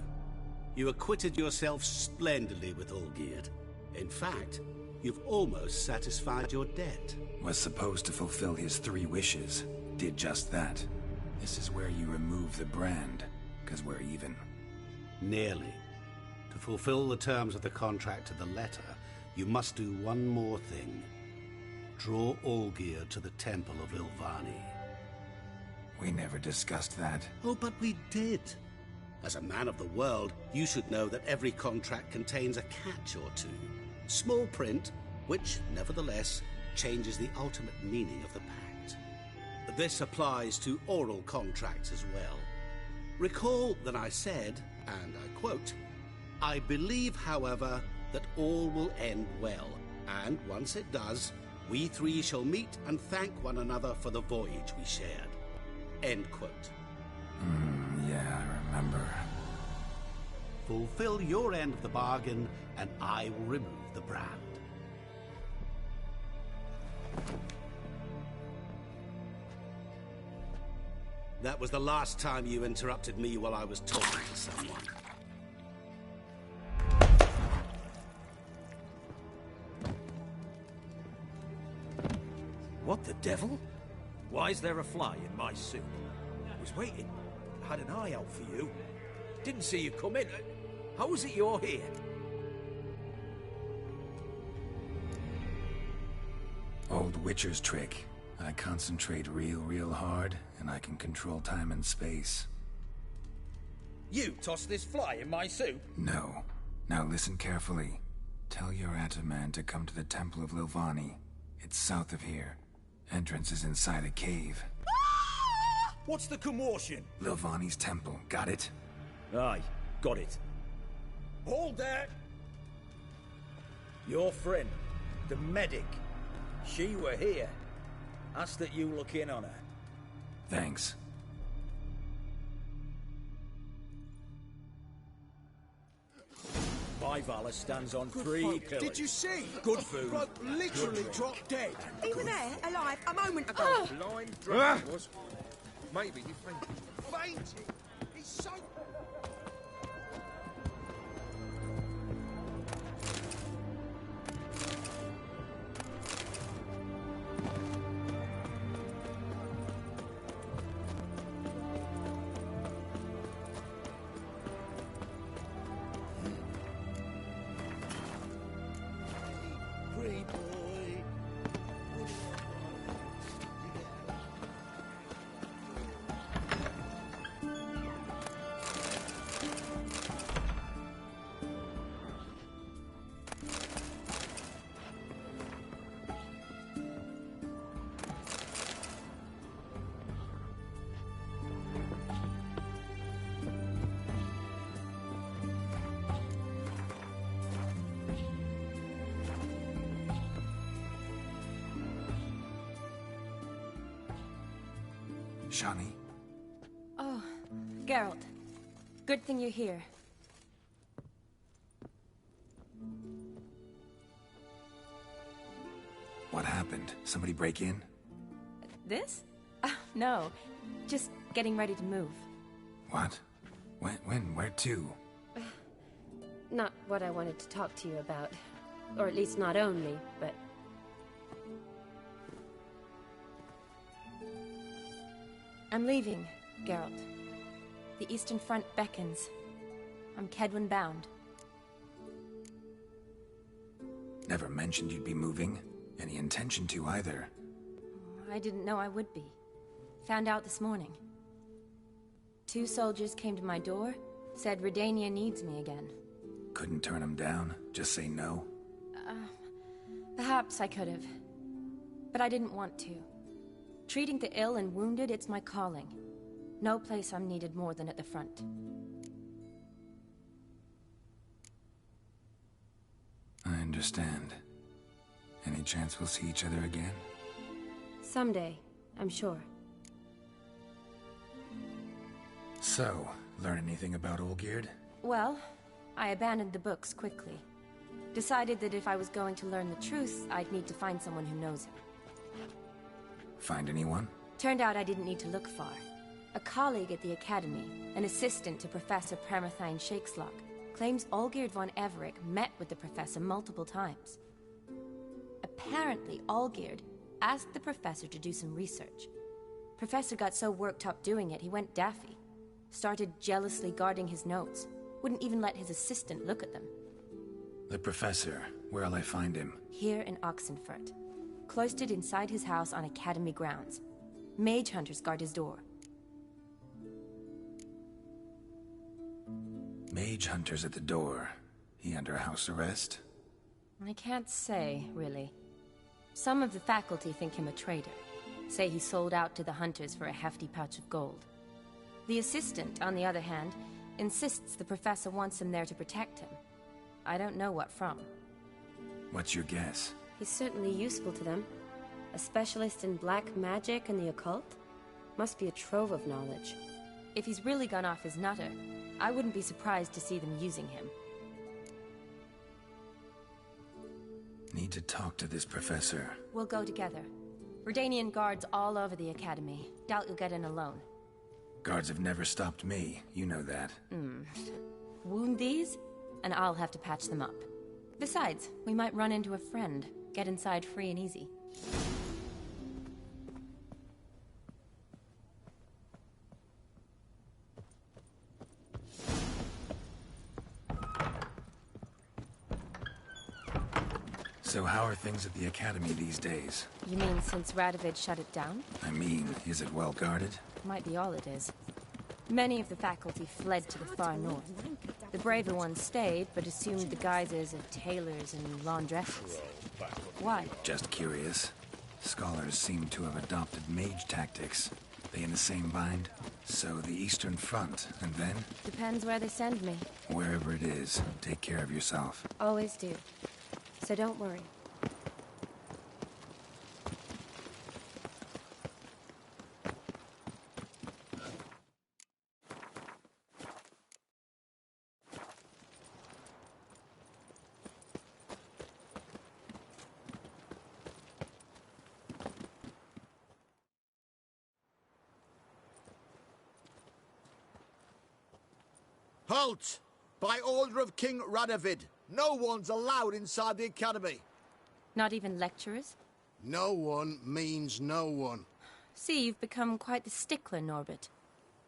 You acquitted yourself splendidly with Olgierd. In fact, you've almost satisfied your debt. Was supposed to fulfill his 3 wishes. Did just that. This is where you remove the brand, because we're even. Nearly. To fulfill the terms of the contract to the letter, you must do one more thing. Draw Olgierd to the Temple of Ilvani. We never discussed that. Oh, but we did. As a man of the world, you should know that every contract contains a catch or two. Small print, which, nevertheless, changes the ultimate meaning of the pact. This applies to oral contracts as well. Recall that I said, and I quote, I believe, however, that all will end well, and once it does, we three shall meet and thank one another for the voyage we shared. End quote. Yeah, I remember. Fulfill your end of the bargain, and I will remove the brand. That was the last time you interrupted me while I was talking to someone. What the devil? Why is there a fly in my soup? I was waiting. I had an eye out for you. Didn't see you come in. How is it you're here? Old Witcher's trick. I concentrate real hard, and I can control time and space. You tossed this fly in my soup? No. Now listen carefully. Tell your Ataman to come to the Temple of Lilvani. It's south of here. Entrance is inside a cave. What's the commotion? Lilvani's temple. Got it? Aye, got it. Hold there! Your friend, the medic. She were here. Ask that you look in on her. Thanks. My valor stands on three pillars. Did you see? Good food. Bloke literally dropped dead. He was there, alive, a moment ago. Blind drunk was. Maybe he fainted. Fainted? He's so... Shani? Oh, Geralt. Good thing you're here. What happened? Somebody break in? This? No. Just getting ready to move. What? When? Where to? Not what I wanted to talk to you about. Or at least not only, but... I'm leaving, Geralt. The Eastern Front beckons. I'm Kedwin bound. Never mentioned you'd be moving. Any intention to either. I didn't know I would be. Found out this morning. 2 soldiers came to my door, said Redania needs me again. Couldn't turn them down? Just say no? Perhaps I could have. But I didn't want to. Treating the ill and wounded, it's my calling. No place I'm needed more than at the front. I understand. Any chance we'll see each other again? Someday, I'm sure. So, learn anything about Olgierd? Well, I abandoned the books quickly. Decided that if I was going to learn the truth, I'd need to find someone who knows it. Find anyone? Turned out I didn't need to look far. A colleague at the Academy, an assistant to Professor Pramathine Shakeslock, claims Olgierd von Everec met with the professor multiple times. Apparently, Olgierd asked the professor to do some research. Professor got so worked up doing it, he went daffy. Started jealously guarding his notes. Wouldn't even let his assistant look at them. The professor. Where'll I find him? Here in Oxenfurt. Cloistered inside his house on Academy grounds. Mage hunters guard his door. Mage hunters at the door. He under house arrest? I can't say, really. Some of the faculty think him a traitor. Say he sold out to the hunters for a hefty pouch of gold. The assistant, on the other hand, Insists the professor wants him there to protect him. I don't know what from. What's your guess? He's certainly useful to them. A specialist in black magic and the occult? Must be a trove of knowledge. If he's really gone off his nutter, I wouldn't be surprised to see them using him. Need to talk to this professor. We'll go together. Redanian guards all over the academy. Doubt you'll get in alone. Guards have never stopped me, you know that. Wound these, and I'll have to patch them up. Besides, we might run into a friend. Get inside free and easy. So how are things at the academy these days? You mean since Radovid shut it down? I mean, is it well guarded? Might be all it is. Many of the faculty fled to the far north. The braver ones stayed, but assumed the guises of tailors and laundresses. Why? Just curious. Scholars seem to have adopted mage tactics. They in the same bind? So the Eastern Front, and then? Depends where they send me. Wherever it is, take care of yourself. Always do. So don't worry. Halt! By order of King Radovid, no one's allowed inside the academy. Not even lecturers? No one means no one. See, you've become quite the stickler, Norbert.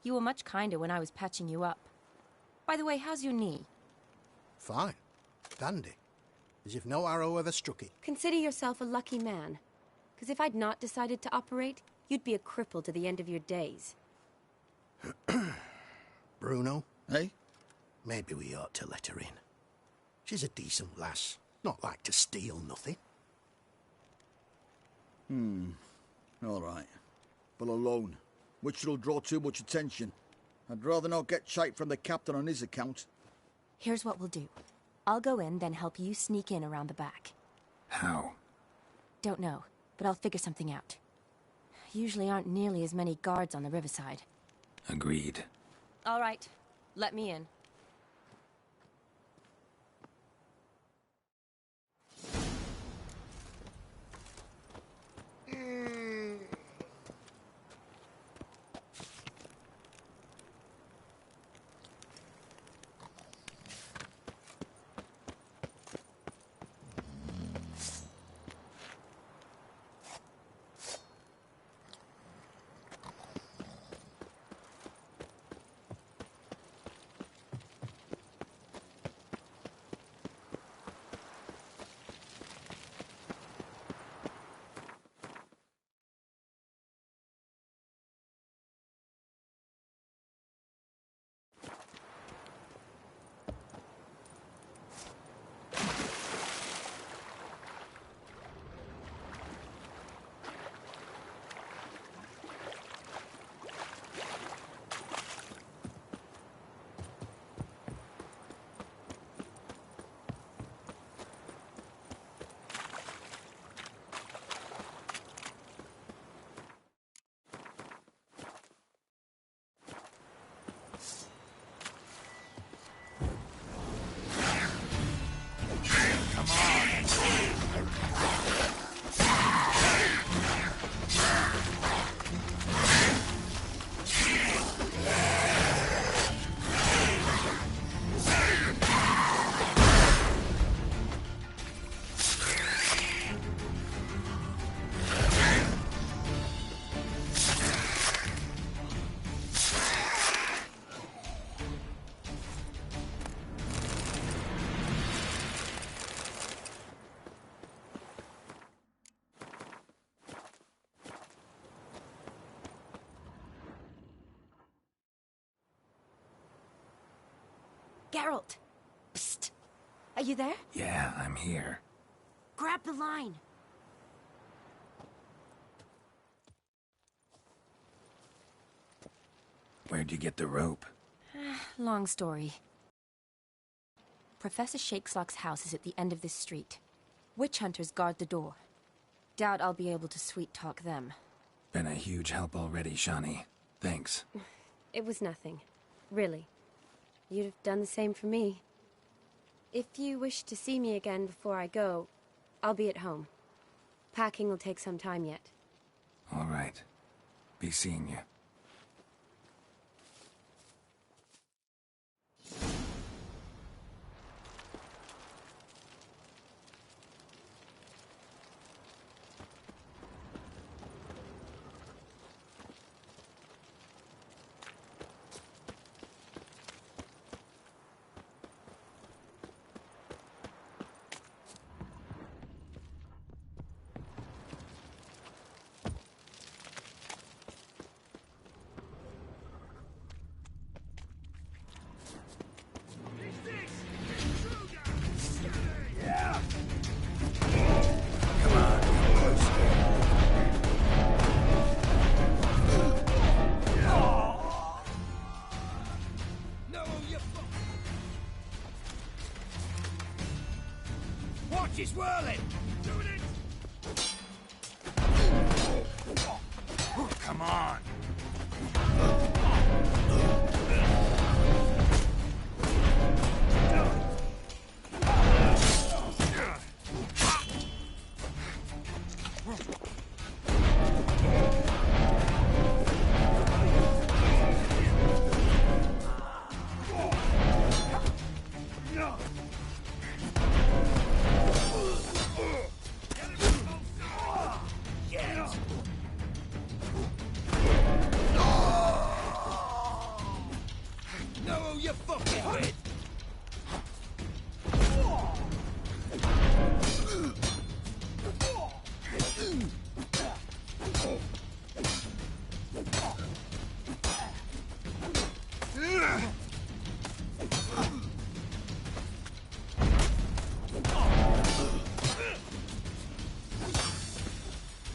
You were much kinder when I was patching you up. By the way, how's your knee? Fine. Dandy. As if no arrow ever struck it. Consider yourself a lucky man. Because if I'd not decided to operate, you'd be a cripple to the end of your days. Bruno, eh? Maybe we ought to let her in. She's a decent lass. Not like to steal nothing. All right. But alone, which will draw too much attention. I'd rather not get shite from the captain on his account. Here's what we'll do. I'll go in, then help you sneak in around the back. How? Don't know, but I'll figure something out. Usually aren't nearly as many guards on the riverside. Agreed. All right. Let me in. Geralt! Psst! Are you there? Yeah, I'm here. Grab the line! Where'd you get the rope? Long story. Professor Shakeslock's house is at the end of this street. Witch hunters guard the door. Doubt I'll be able to sweet-talk them. Been a huge help already, Shawnee. Thanks. It was nothing. Really. You'd have done the same for me. If you wish to see me again before I go, I'll be at home. Packing will take some time yet. All right. Be seeing you. Watch it swirling! Doing it! Come on!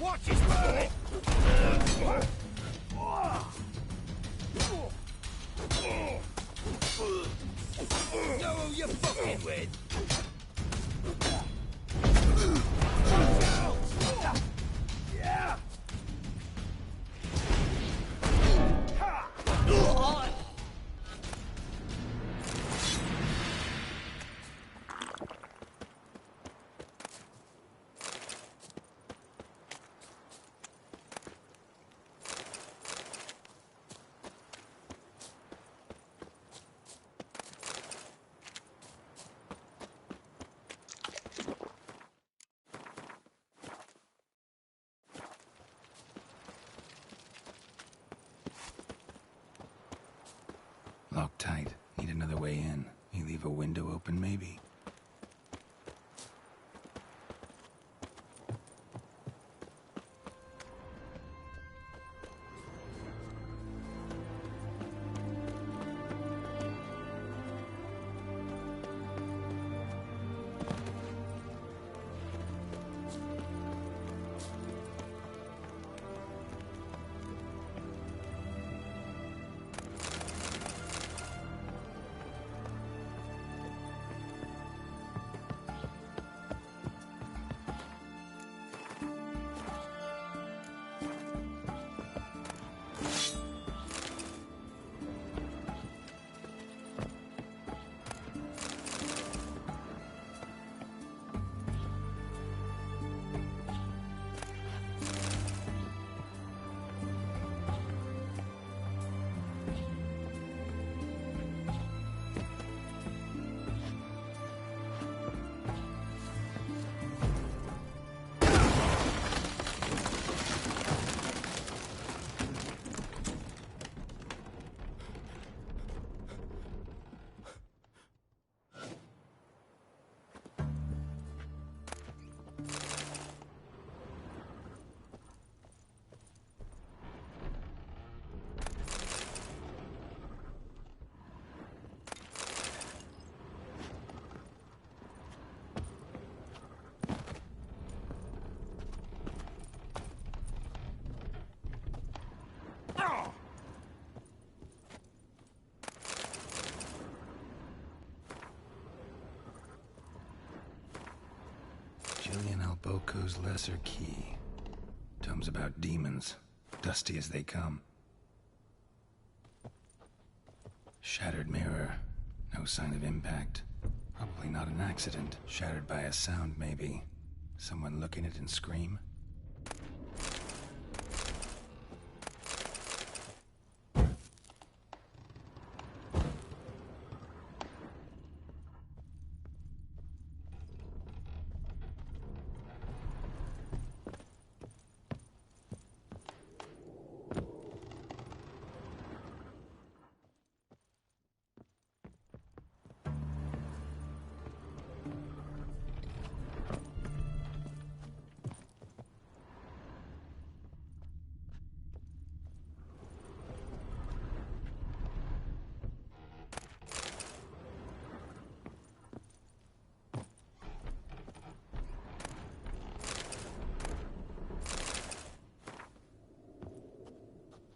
Watch it swirling! Know who you're fucking with! Watch out! Yeah! Locked tight. Need another way in. You leave a window open, maybe? Jillian Alboco's Lesser Key. Tomes about demons, dusty as they come. Shattered mirror. No sign of impact. Probably not an accident. Shattered by a sound, maybe. Someone look in it and scream?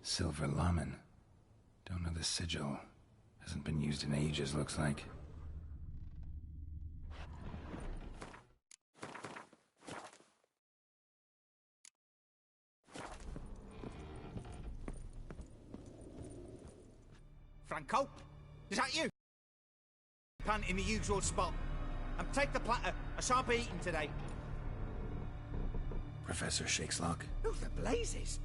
Silver Lamen. Don't know the sigil. Hasn't been used in ages, looks like. Franco? Is that you? Pan in the usual spot. And take the platter. I shan't be eating today. Professor Shakeslock? Who the blazes?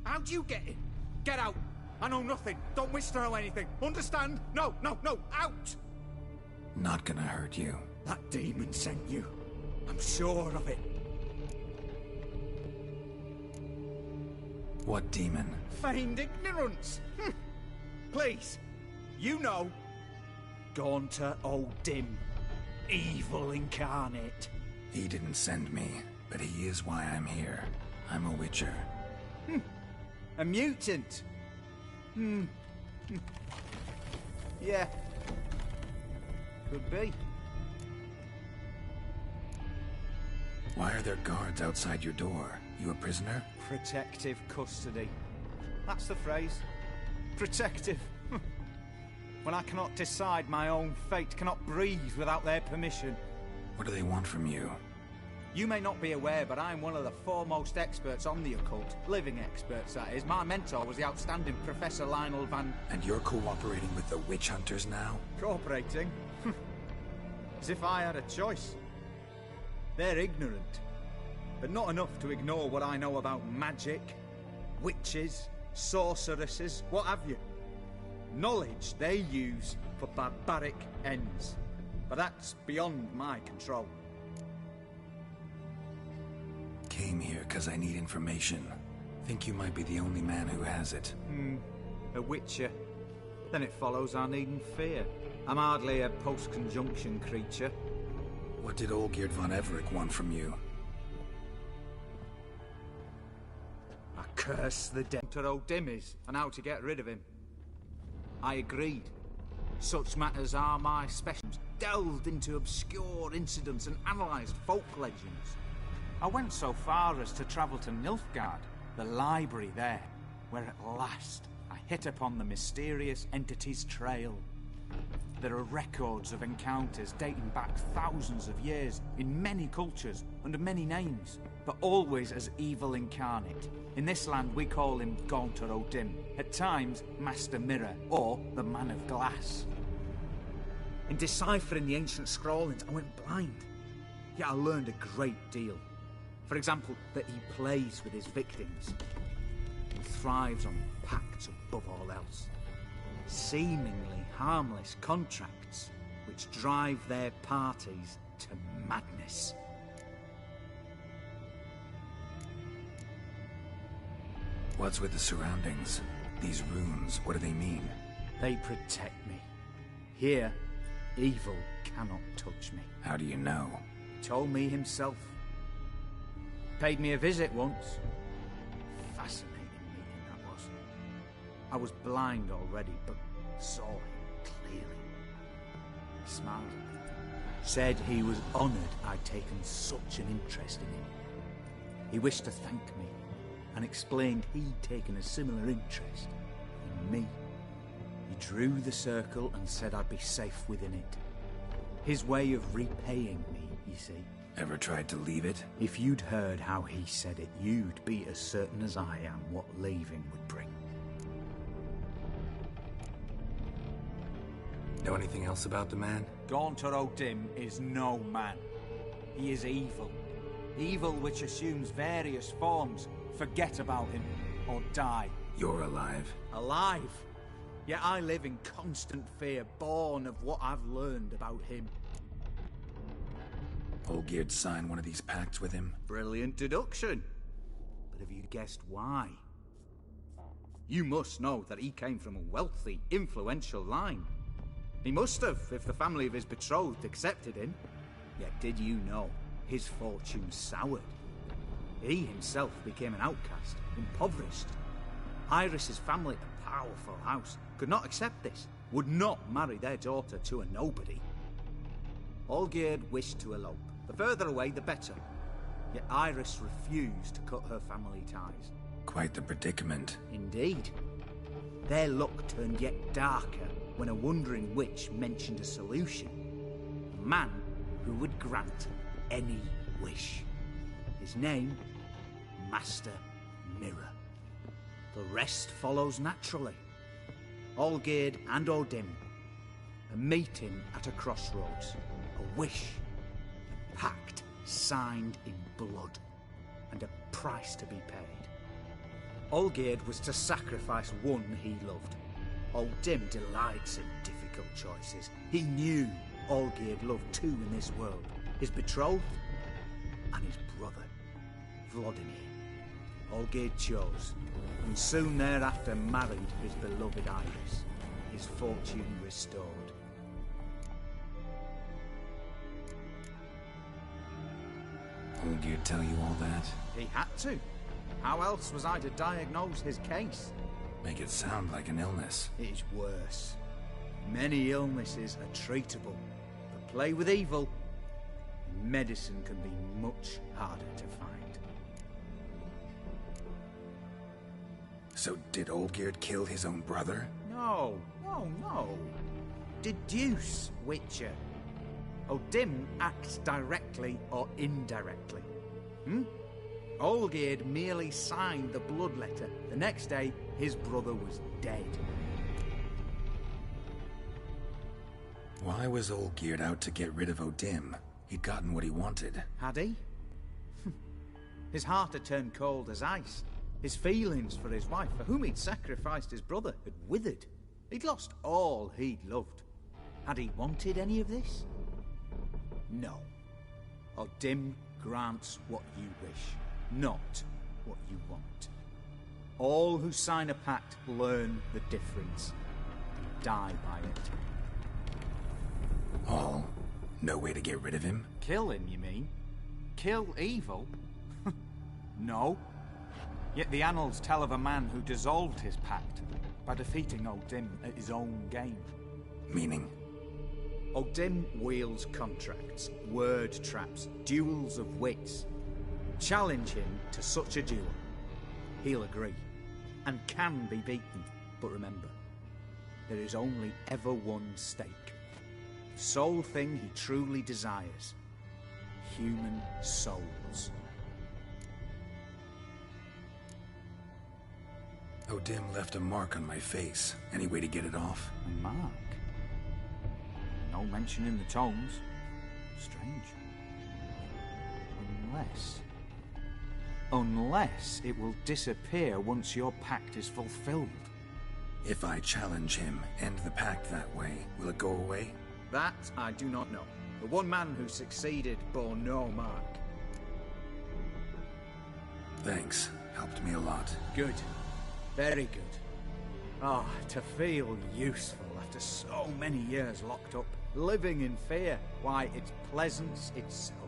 How'd you get in? Get out! I know nothing. Don't wish to know anything. Understand? No, no, no! Out! Not gonna hurt you. That demon sent you. I'm sure of it. What demon? Feigned ignorance! Please, you know. Gaunter O'Dim. Evil incarnate. He didn't send me, but he is why I'm here. I'm a witcher. A mutant? Yeah. Could be. Why are there guards outside your door? You a prisoner? Protective custody. That's the phrase. Protective. When I cannot decide my own fate, cannot breathe without their permission. What do they want from you? You may not be aware, but I'm one of the foremost experts on the occult. Living experts, that is. My mentor was the outstanding Professor Lionel Van... And you're cooperating with the witch hunters now? Cooperating? As if I had a choice. They're ignorant, but not enough to ignore what I know about magic, witches, sorceresses, what have you. Knowledge they use for barbaric ends. But that's beyond my control. Came here because I need information. Think you might be the only man who has it. A witcher. Then it follows I needn't fear. I'm hardly a post-conjunction creature. What did Olgierd von Everec want from you? I curse the dead to O'Dim is, and how to get rid of him. I agreed. Such matters are my specialties. Delved into obscure incidents and analysed folk legends. I went so far as to travel to Nilfgaard, the library there, where at last I hit upon the mysterious entity's trail. There are records of encounters dating back thousands of years, in many cultures, under many names, but always as evil incarnate. In this land we call him Gaunter O'Dim, at times Master Mirror, or the Man of Glass. In deciphering the ancient scrawlings, I went blind, yet I learned a great deal. For example, that he plays with his victims and thrives on pacts above all else. Seemingly harmless contracts which drive their parties to madness. What's with the surroundings? These runes, what do they mean? They protect me. Here, evil cannot touch me. How do you know? He told me himself. Paid me a visit once. Fascinating meeting that was. I was blind already, but saw him clearly. He smiled at me. Said he was honoured I'd taken such an interest in him. He wished to thank me, and explained he'd taken a similar interest in me. He drew the circle and said I'd be safe within it. His way of repaying me, you see. Ever tried to leave it? If you'd heard how he said it, you'd be as certain as I am what leaving would bring. Know anything else about the man? Gaunter O'Dim is no man. He is evil. Evil which assumes various forms. Forget about him, or die. You're alive. Alive? Yet I live in constant fear, born of what I've learned about him. Olgierd signed one of these pacts with him? Brilliant deduction. But have you guessed why? You must know that he came from a wealthy, influential line. He must have, if the family of his betrothed accepted him. Yet did you know his fortune soured? He himself became an outcast, impoverished. Iris's family, a powerful house, could not accept this, would not marry their daughter to a nobody. Olgierd wished to elope. The further away, the better. Yet Iris refused to cut her family ties. Quite the predicament. Indeed. Their luck turned yet darker when a wandering witch mentioned a solution. A man who would grant any wish. His name, Master Mirror. The rest follows naturally. Olgierd and O'Dim, a meeting at a crossroads, a wish, a pact signed in blood, and a price to be paid. Olgierd was to sacrifice one he loved. O'Dim delights in difficult choices. He knew Olgierd loved two in this world, his betrothed and his brother, Vladimir. Olgierd chose, and soon thereafter married his beloved Iris, his fortune restored. Olgierd tell you all that? He had to. How else was I to diagnose his case? Make it sound like an illness. It is worse. Many illnesses are treatable, but play with evil, medicine can be much harder to find. So did Olgierd kill his own brother? No. Deduce, Witcher. O'Dim acts directly or indirectly. Olgierd merely signed the blood letter. The next day, his brother was dead. Why was Olgierd out to get rid of O'Dim? He'd gotten what he wanted. Had he? His heart had turned cold as ice. His feelings for his wife, for whom he'd sacrificed his brother, had withered. He'd lost all he'd loved. Had he wanted any of this? No. O'Dim grants what you wish, not what you want. All who sign a pact learn the difference and die by it. All? No way to get rid of him? Kill him, you mean? Kill evil? No. Yet the annals tell of a man who dissolved his pact by defeating O'Dim at his own game. Meaning? O'Dim wields contracts, word traps, duels of wits. Challenge him to such a duel. He'll agree, and can be beaten. But remember, there is only ever one stake. The sole thing he truly desires. Human souls. O'Dim left a mark on my face. Any way to get it off? A mark? No mention in the tomes. Strange. Unless it will disappear once your pact is fulfilled. If I challenge him, end the pact that way, will it go away? That I do not know. The one man who succeeded bore no mark. Thanks. Helped me a lot. Good. Very good. Ah, to feel useful after so many years locked up, living in fear. Why, it's pleasance itself.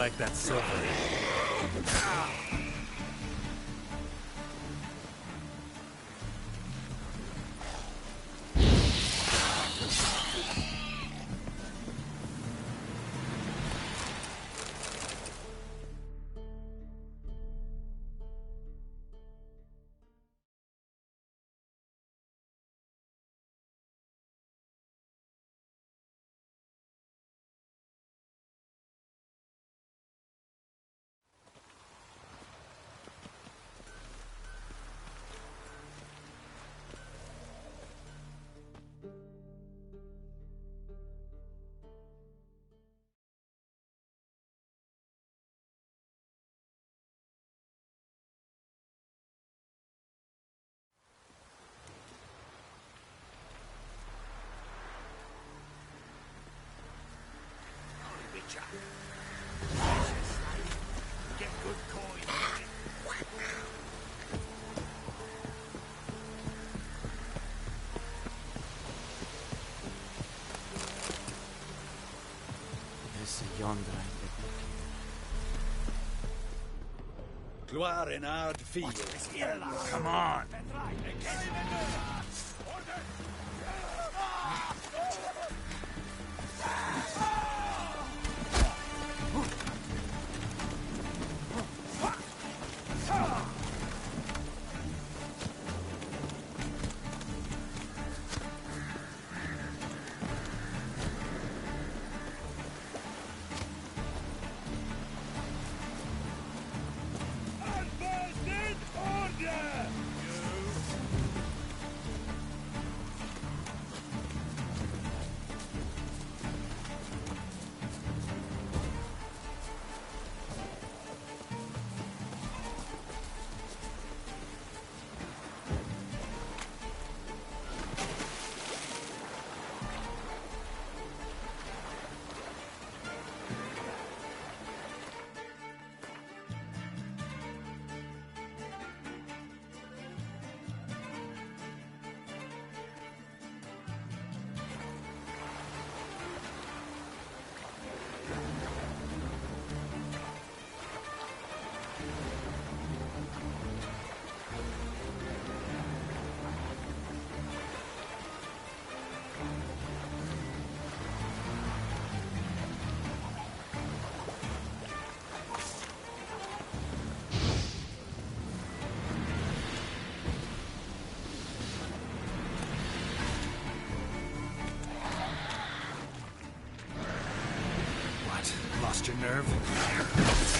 like that silver. Get good coin. This yonder Gloire in hard field. Come on. Lost your nerve?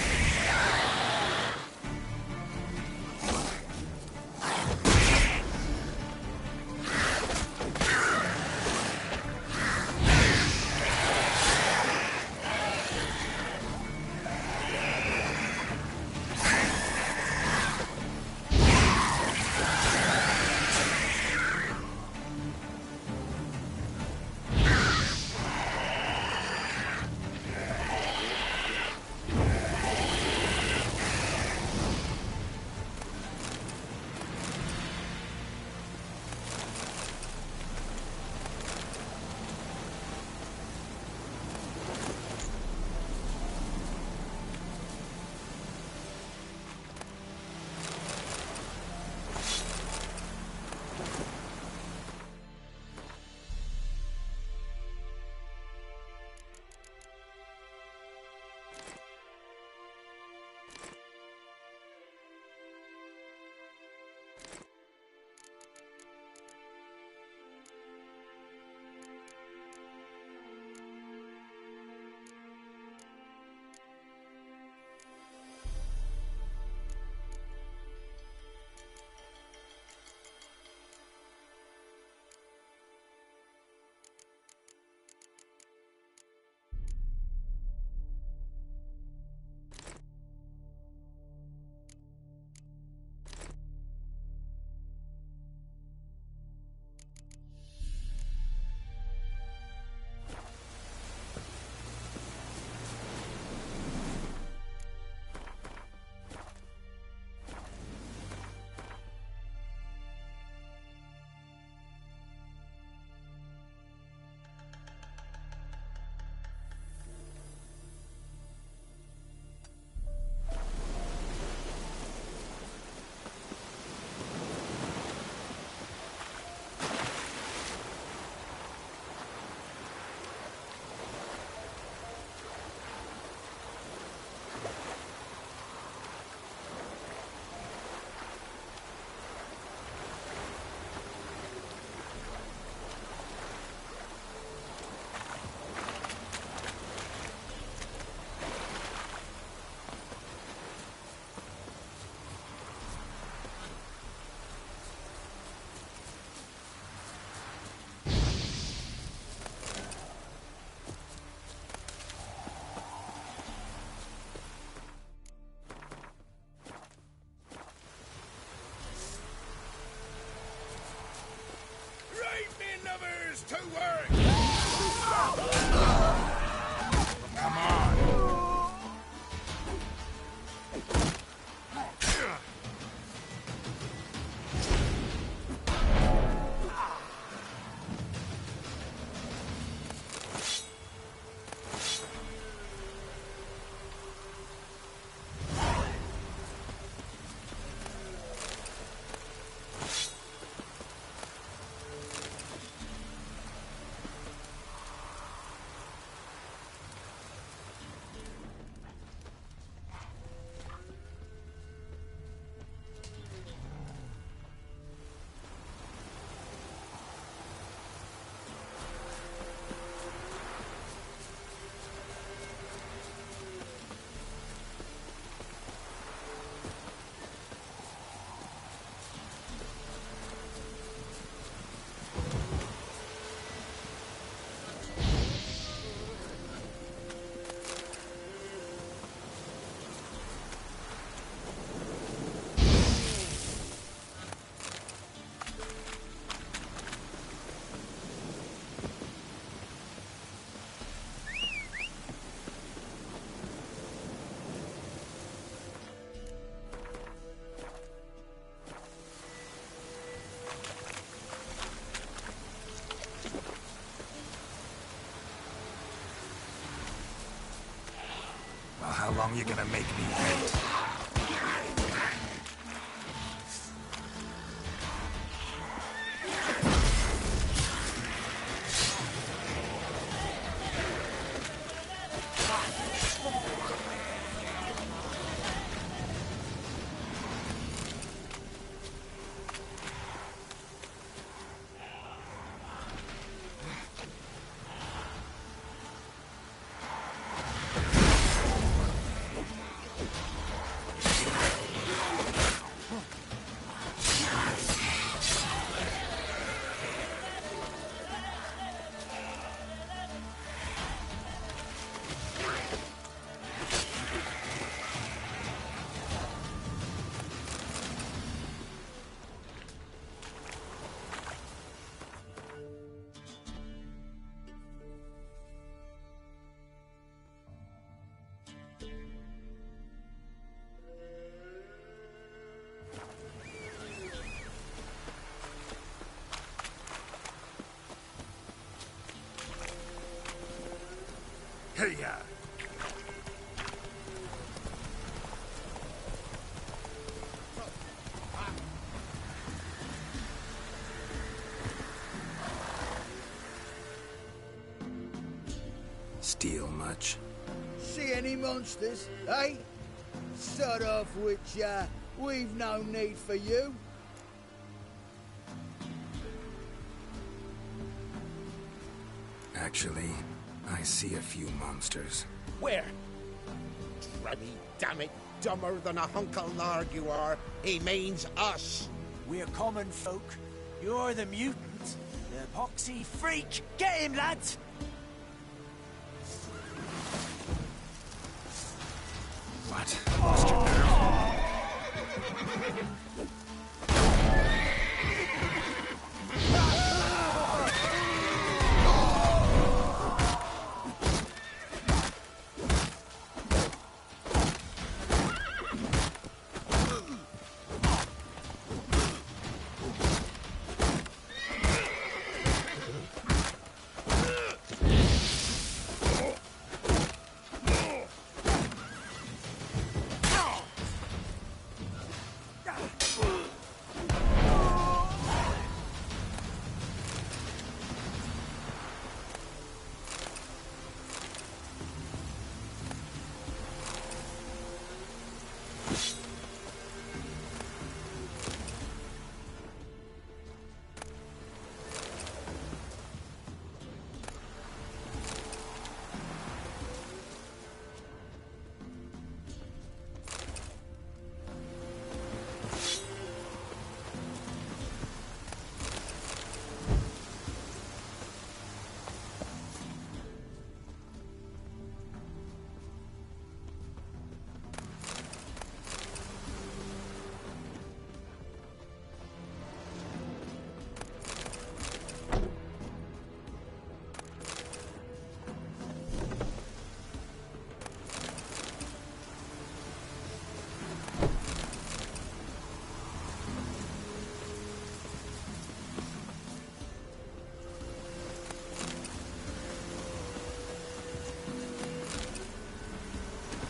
It's too worried! Come on! Well, how long you gonna make me wait? Hey-ya! Steal much? See any monsters, eh? Sort of which, we've no need for you. Actually, I see a few monsters. Where? Drummy, damn it, dumber than a hunk of lard you are. He means us. We're common folk. You're the mutant, the poxy freak. Get him, lads! What? Lost your nerve?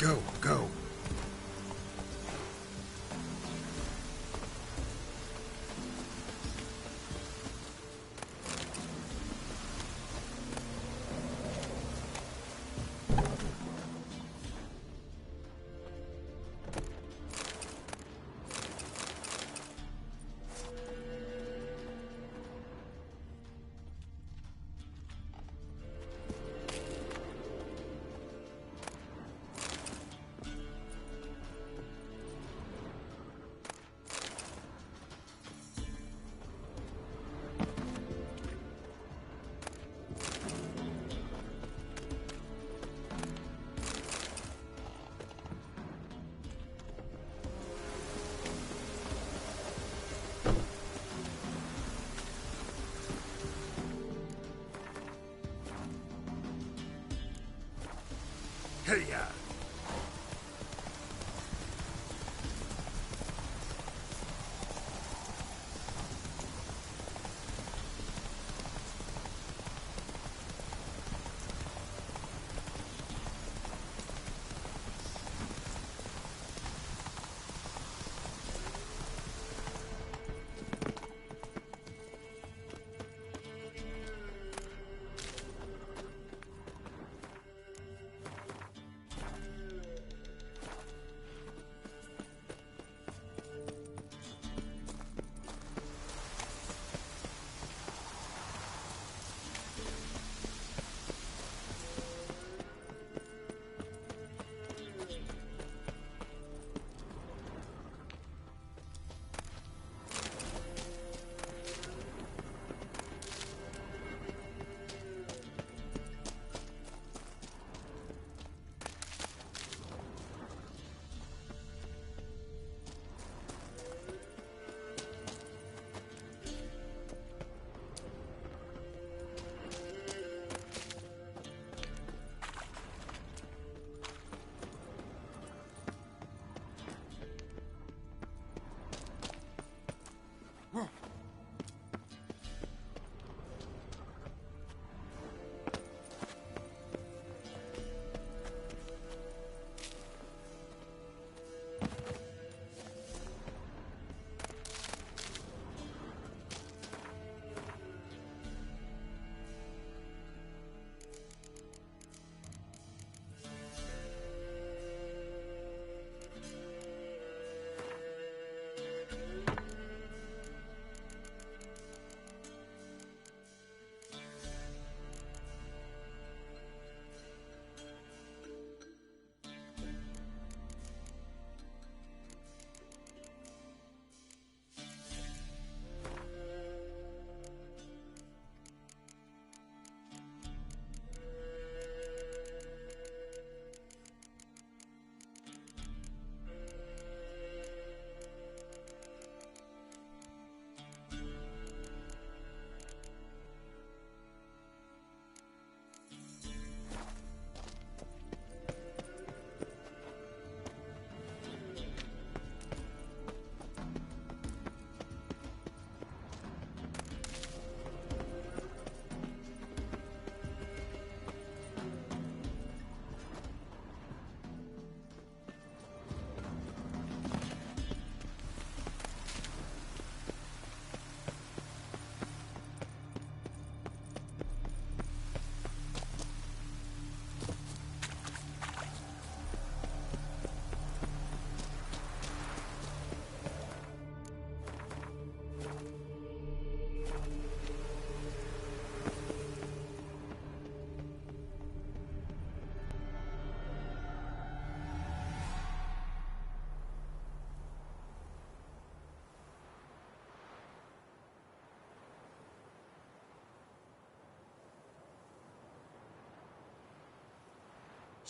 Go, go. Hey-ya!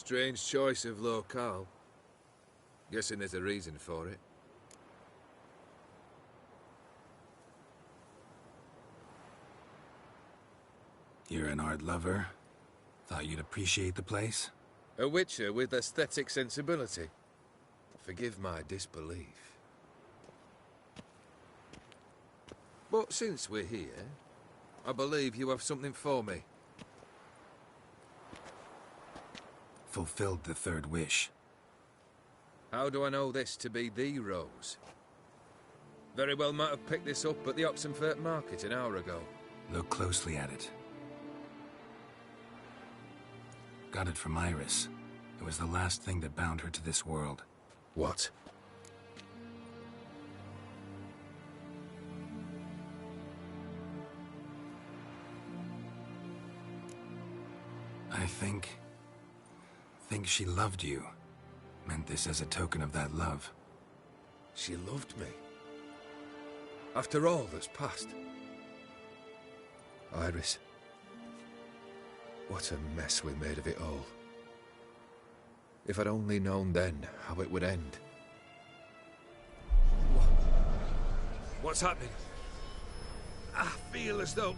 Strange choice of locale. Guessing there's a reason for it. You're an art lover. Thought you'd appreciate the place? A witcher with aesthetic sensibility. Forgive my disbelief. But since we're here, I believe you have something for me. Fulfilled the third wish. How do I know this to be the rose? Very well might have picked this up at the Oxenfurt market an hour ago. Look closely at it. Got it from Iris. It was the last thing that bound her to this world. What? I think she loved you. Meant this as a token of that love. She loved me. After all that's passed. Iris. What a mess we made of it all. If I'd only known then how it would end. What's happening? I feel as though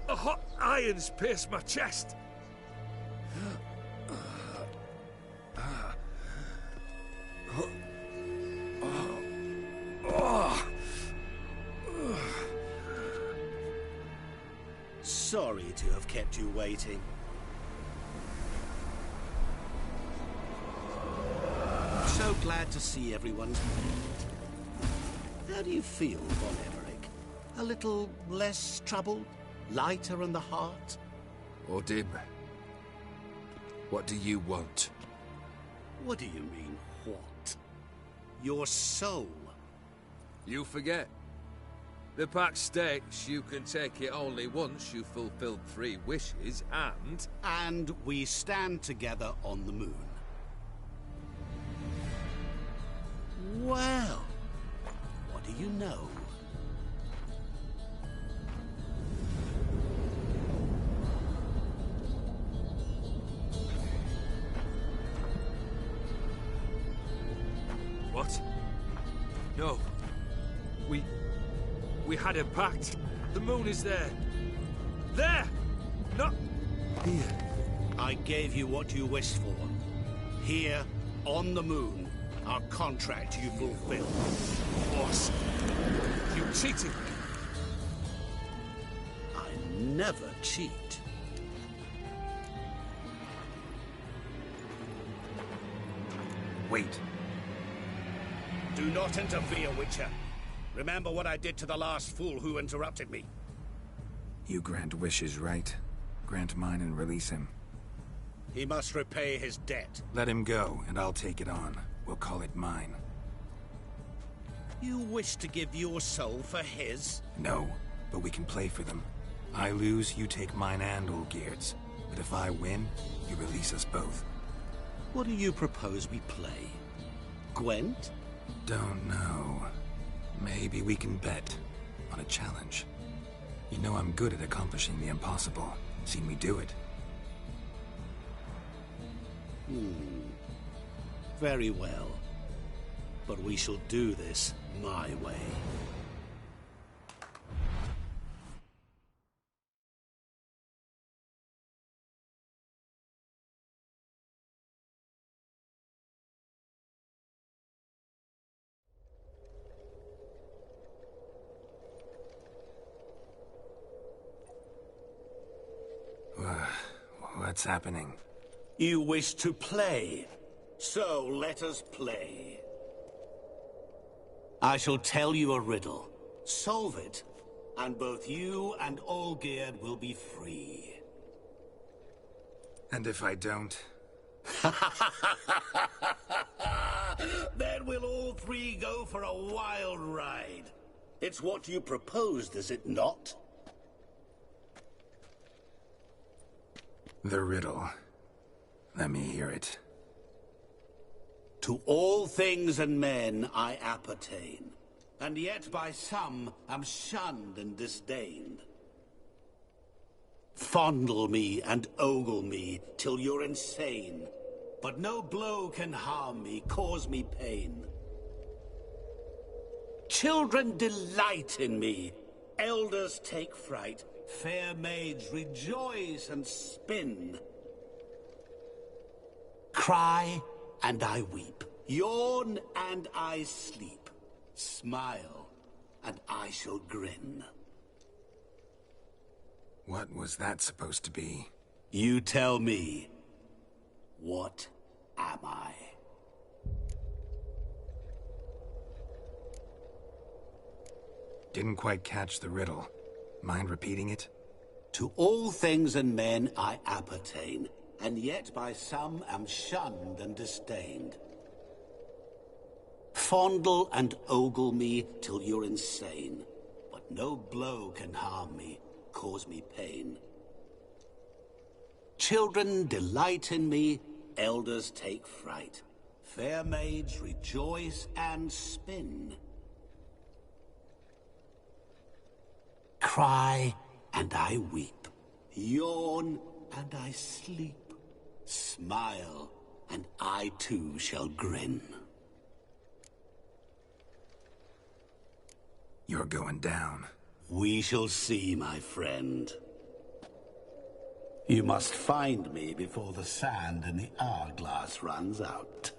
a hot iron's pierced my chest. Sorry to have kept you waiting. So glad to see everyone's made. How do you feel, Von Emmerich? A little less troubled? Lighter in the heart? Or dim? What do you want? What do you mean, what? Your soul. You forget. The pact states you can take it only once you've fulfilled 3 wishes, and... And we stand together on the moon. Well, what do you know? What? No. We had a pact. The moon is there. There! Not here. I gave you what you wished for. Here, on the moon, our contract you fulfilled. Boss, you cheated me. I never cheat. Wait. Do not interfere, Witcher. Remember what I did to the last fool who interrupted me. You grant wishes, right? Grant mine and release him. He must repay his debt. Let him go, and I'll take it on. We'll call it mine. You wish to give your soul for his? No, but we can play for them. I lose, you take mine and Olgierd's. But if I win, you release us both. What do you propose we play? Gwent? Don't know. Maybe we can bet on a challenge. You know I'm good at accomplishing the impossible. Seen me do it. Very well. But we shall do this my way. What's happening? You wish to play, so let us play. I shall tell you a riddle. Solve it, and both you and Olgierd will be free. And if I don't? Then we'll all 3 go for a wild ride. It's what you proposed, is it not? The riddle. Let me hear it. To all things and men I appertain, and yet by some am shunned and disdained. Fondle me and ogle me till you're insane, but no blow can harm me, cause me pain. Children delight in me, elders take fright, fair maids rejoice and spin. Cry and I weep, yawn and I sleep, smile and I shall grin. What was that supposed to be? You tell me. What am I? Didn't quite catch the riddle. Mind repeating it? To all things and men I appertain, and yet by some am shunned and disdained. Fondle and ogle me till you're insane, but no blow can harm me, cause me pain. Children delight in me, elders take fright. Fair maids rejoice and spin. Cry and I weep, yawn and I sleep, smile and I too shall grin. You're going down. We shall see, my friend. You must find me before the sand in the hourglass runs out.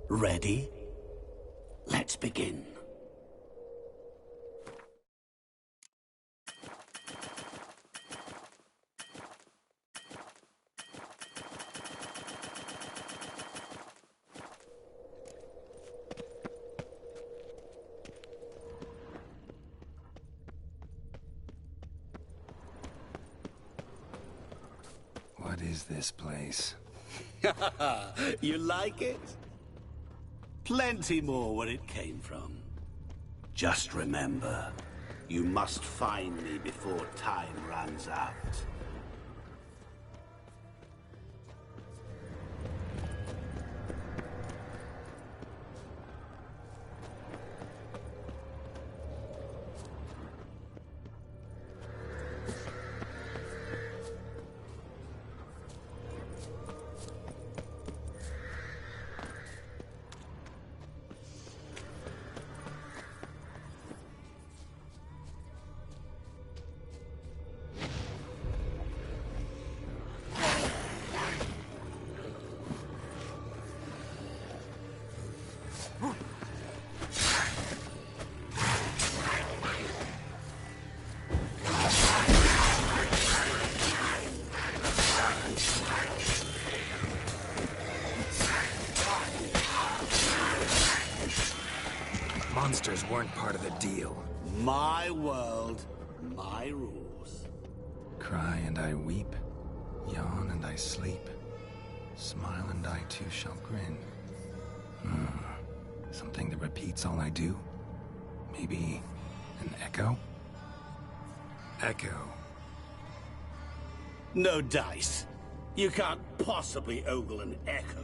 Ready? Let's begin. What is this place? You like it? Plenty more where it came from. Just remember, you must find me before time runs out. Monsters weren't part of the deal. My world, my rules. Cry and I weep, yawn and I sleep, smile and I too shall grin. Something that repeats all I do? Maybe an echo? Echo. No dice. You can't possibly ogle an echo.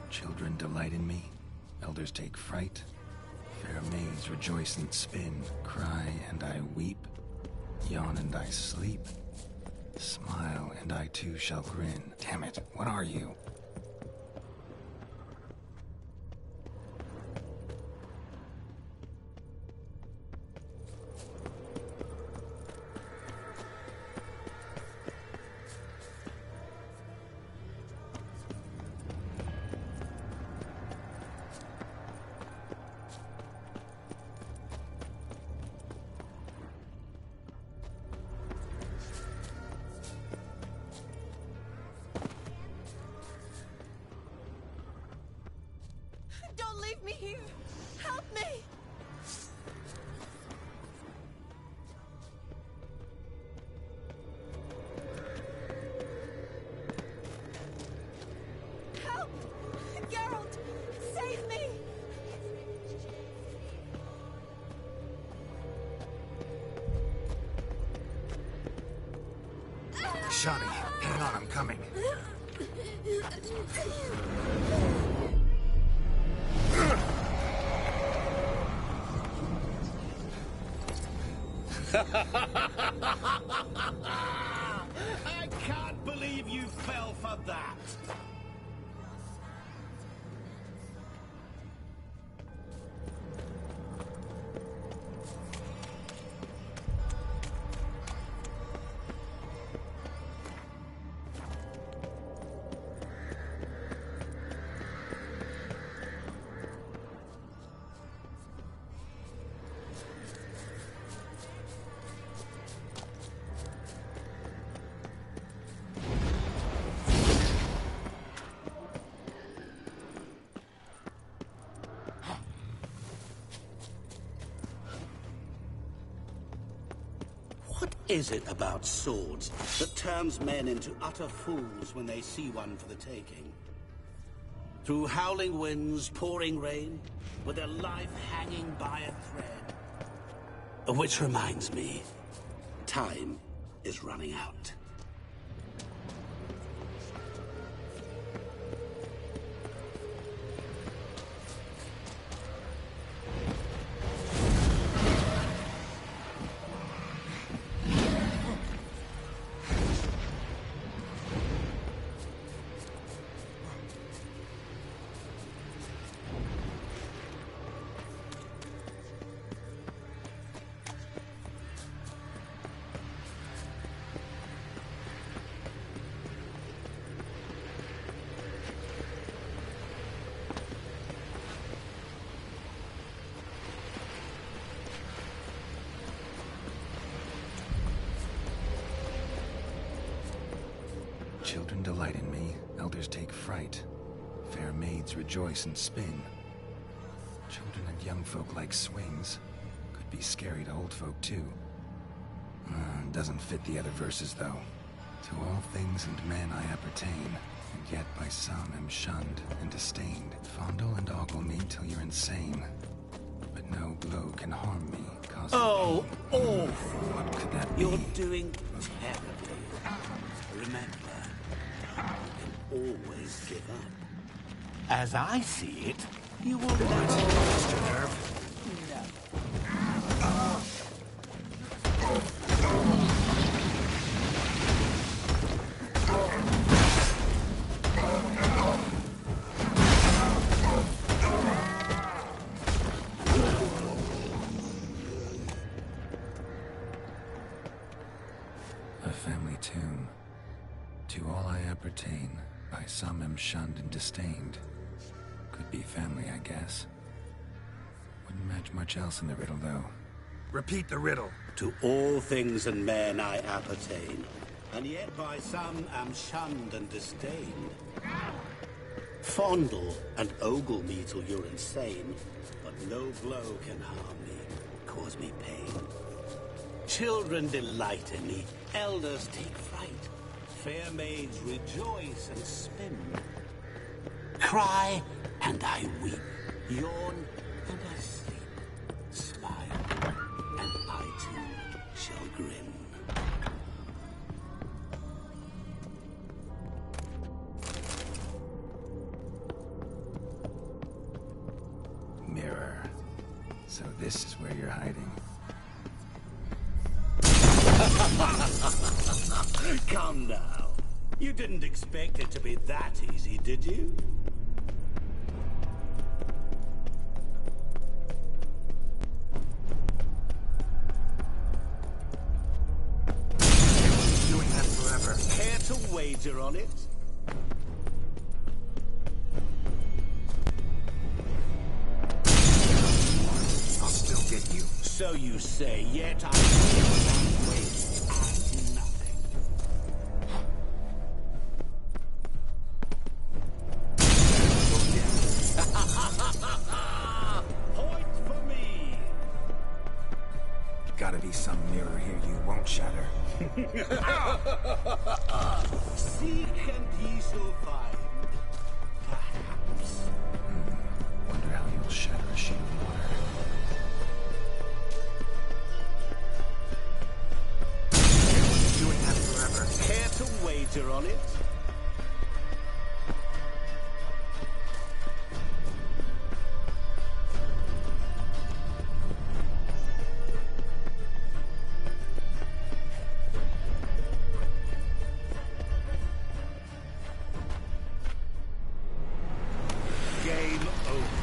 Children delight in me, elders take fright. Fair maids rejoice and spin, cry and I weep, yawn and I sleep, smile and I too shall grin. Damn it, what are you? Don't leave me here! Help me! Help! Geralt! Save me! Shani, hang on, I'm coming. I can't believe you fell for that. What is it about swords that turns men into utter fools when they see one for the taking? Through howling winds, pouring rain, with their life hanging by a thread. Which reminds me, time is running out. Children delight in me, elders take fright. Fair maids rejoice and spin. Children and young folk like swings. Could be scary to old folk too. Doesn't fit the other verses though. To all things and men I appertain, and yet by some am shunned and disdained. Fondle and ogle me till you're insane. But no blow can harm me, cause Oh, awful. What could that be? You're doing terribly. Remember, you can always give up. As I see it, you will What? Mr. Nerve? A family tomb. To all I appertain, by some am shunned and disdained. Could be family, I guess. Wouldn't match much else in the riddle, though. Repeat the riddle. To all things and men I appertain, and yet by some am shunned and disdained. Fondle and ogle me till you're insane, but no blow can harm me, cause me pain. Children delight in me, elders take fright. Fair maids rejoice and spin. Cry and I weep, yawn and I sleep. Smile and I too shall grin. Mirror. So this is where you're hiding. Come now. You didn't expect it to be that easy, did you? Doing that forever. Care to wager on it? I'll still get you. So you say, yet I will wait at nothing. Point for me! Gotta be some mirror here you won't shatter. Seek and ye shall find. Perhaps. Wonder how you'll shatter a sheet of water. Doing that forever. Care to wager on it? Game over.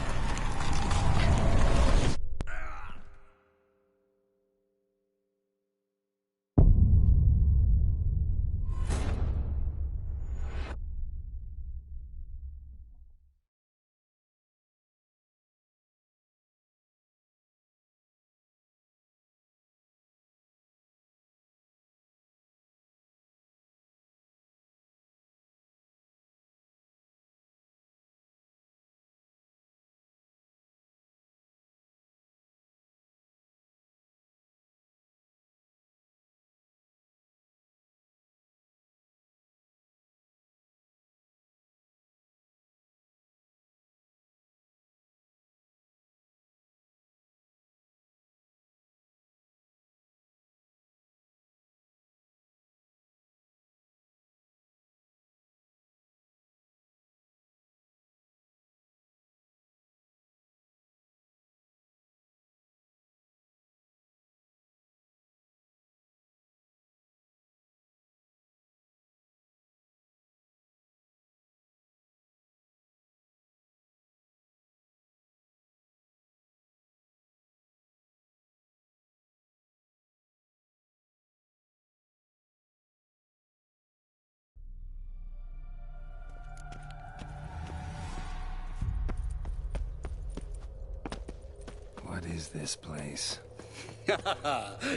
is this place?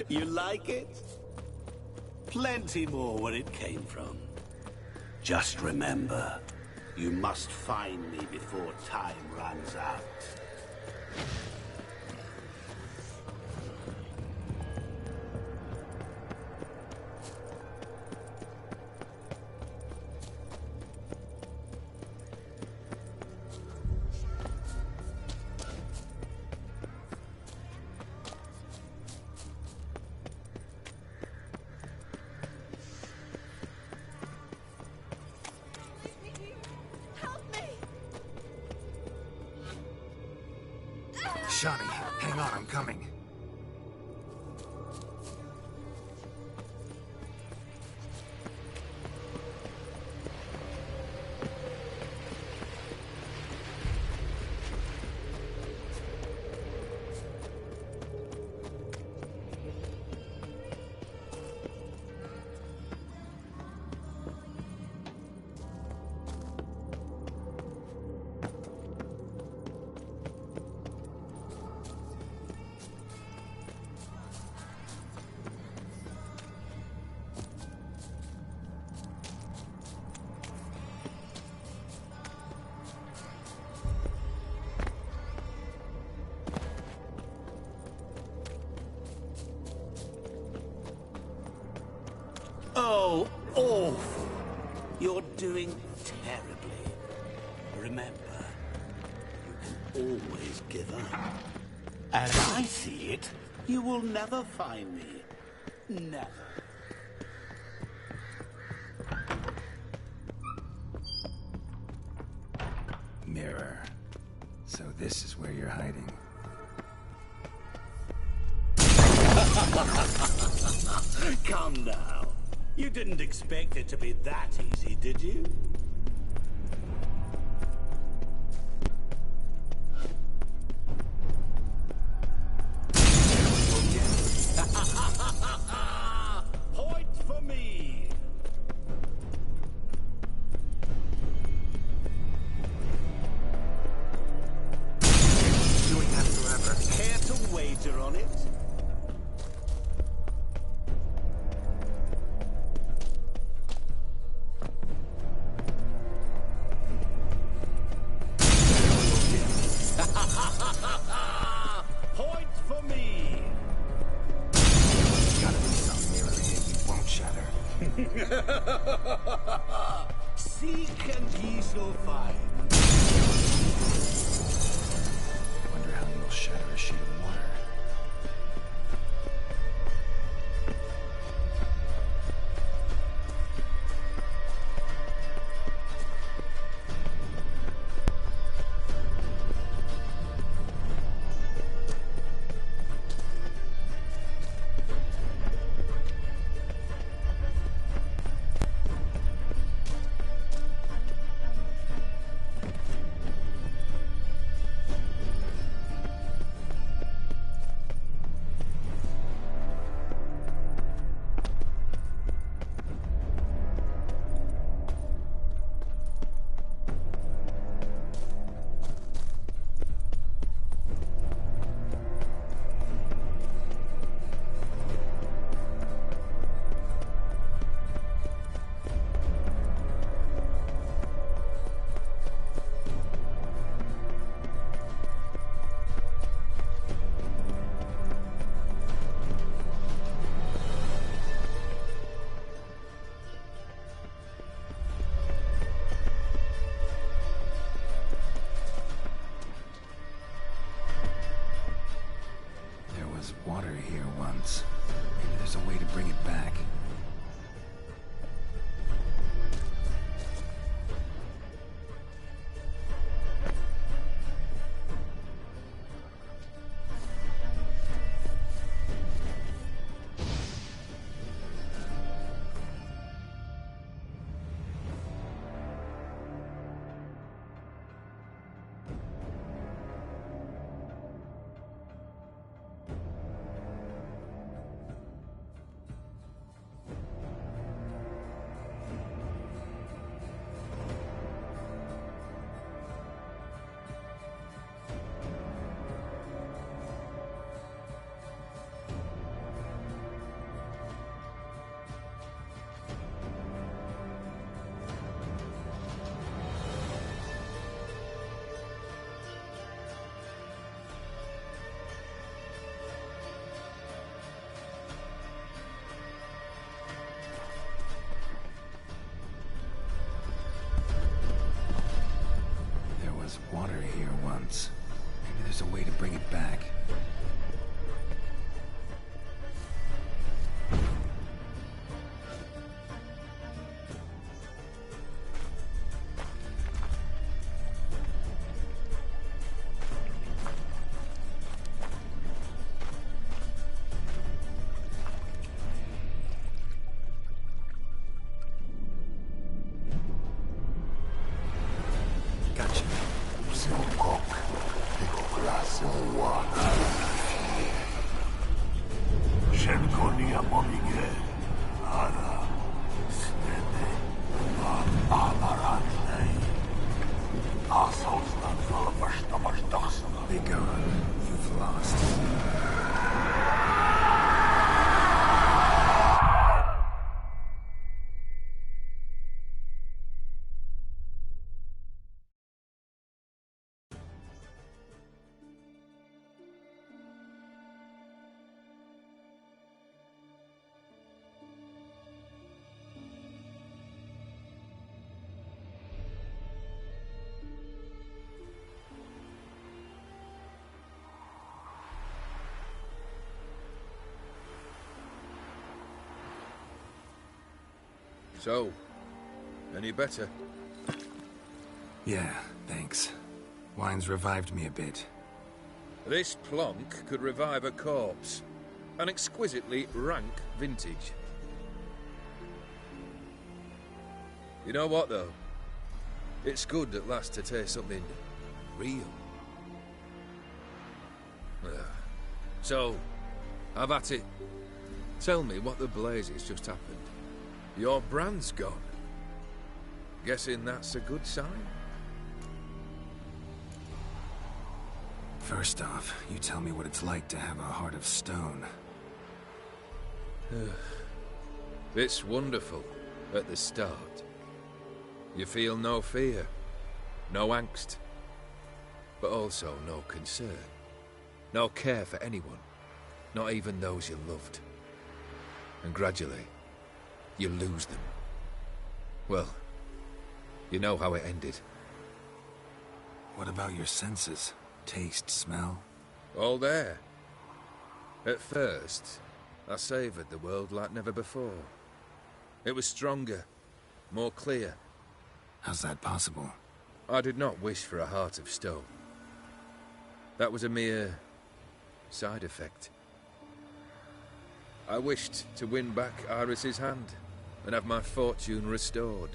You like it? Plenty more where it came from. Just remember, you must find me before time runs out. Shawnee, hang on, I'm coming. Oh, awful. You're doing terribly. Remember, you can always give up. As I see it, you will never find me. Never. Mirror. So this is where you're hiding. Come now. You didn't expect it to be that easy, did you? Point for me! Doing that forever. Care to wager on it? Point for me! Gotta be some mirror here you won't shatter. Seek and ye shall find. Wonder how you'll shatter a sheet of water. here once. Maybe there's a way to bring it back. Be gone. You've lost. So, any better? Yeah, thanks. Wine's revived me a bit. This plonk could revive a corpse. An exquisitely rank vintage. You know what, though? It's good at last to taste something real. So, have at it. Tell me what the blazes just happened. Your brand's gone. Guessing that's a good sign? First off, you tell me what it's like to have a heart of stone. It's wonderful at the start. You feel no fear, no angst, but also no concern, no care for anyone, not even those you loved. And gradually, you lose them. Well, you know how it ended. What about your senses? Taste, smell? All there. At first, I savoured the world like never before. It was stronger, more clear. How's that possible? I did not wish for a heart of stone. That was a mere side effect. I wished to win back Iris's hand and have my fortune restored.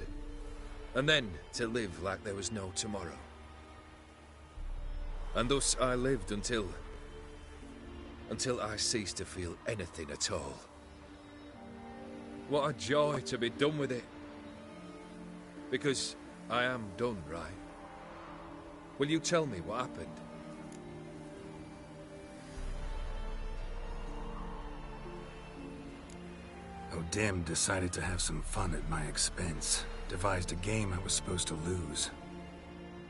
And then to live like there was no tomorrow. And thus I lived until I ceased to feel anything at all. What a joy to be done with it. Because I am done, right? Will you tell me what happened? O'Dim decided to have some fun at my expense. Devised a game I was supposed to lose.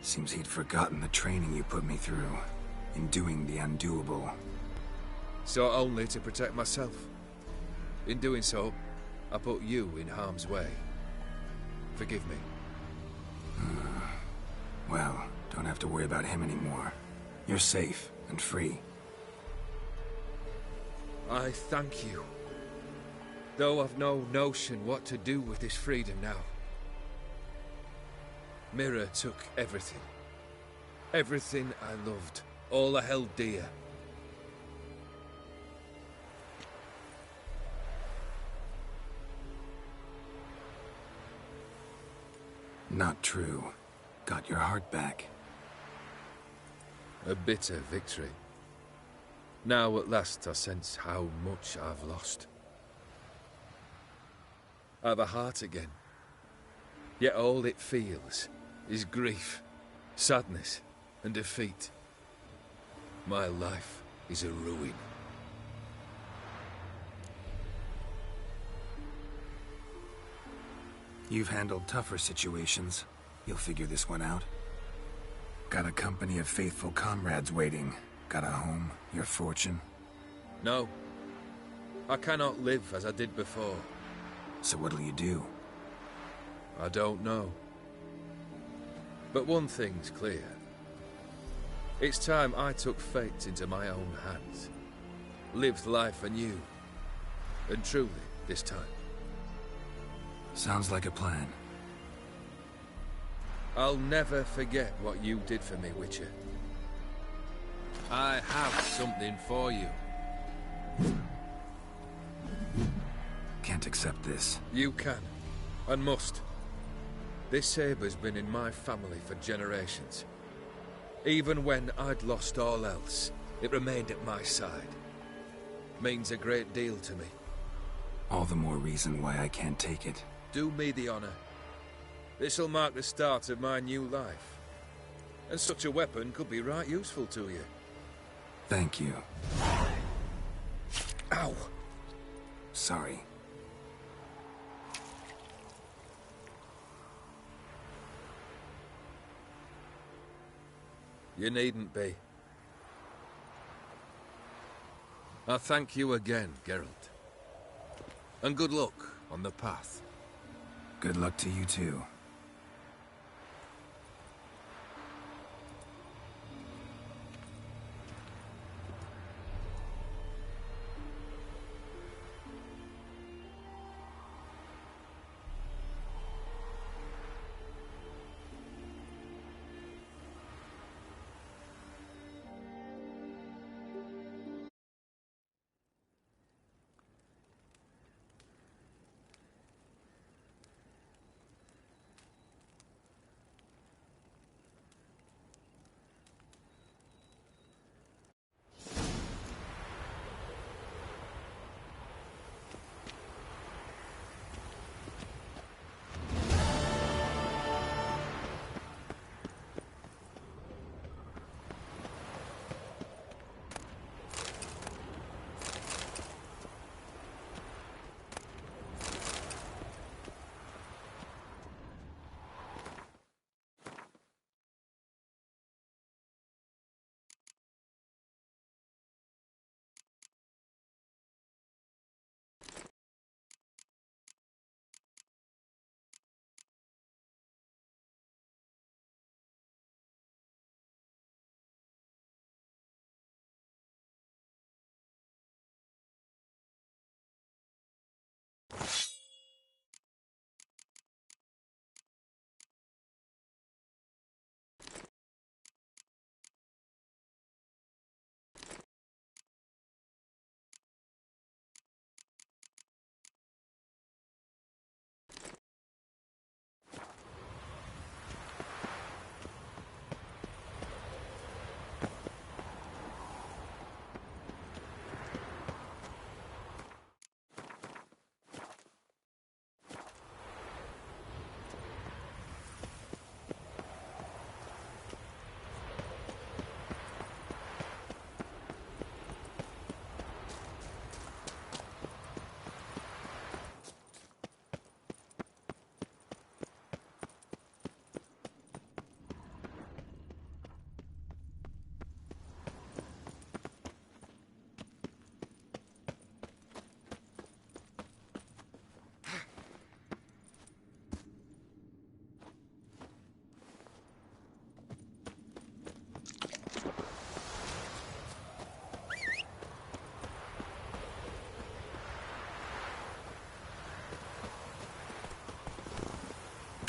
Seems he'd forgotten the training you put me through in doing the undoable. So only to protect myself. In doing so, I put you in harm's way. Forgive me. Well, don't have to worry about him anymore. You're safe and free. I thank you. Though I've no notion what to do with this freedom now. Mira took everything. Everything I loved. All I held dear. Not true. Got your heart back. A bitter victory. Now at last I sense how much I've lost. I've a heart again. Yet all it feels is grief, sadness, and defeat. My life is a ruin. You've handled tougher situations. You'll figure this one out. Got a company of faithful comrades waiting. Got a home, your fortune. No. I cannot live as I did before. So what'll you do? I don't know. But one thing's clear. It's time I took fate into my own hands. Lived life anew. And truly, this time. Sounds like a plan. I'll never forget what you did for me, Witcher. I have something for you. Can't accept this. You can, and must. This sabre's been in my family for generations. Even when I'd lost all else, it remained at my side. Means a great deal to me. All the more reason why I can't take it. Do me the honor. This'll mark the start of my new life. And such a weapon could be right useful to you. Thank you. Ow! Sorry. You needn't be. I thank you again, Geralt. And good luck on the path. Good luck to you too.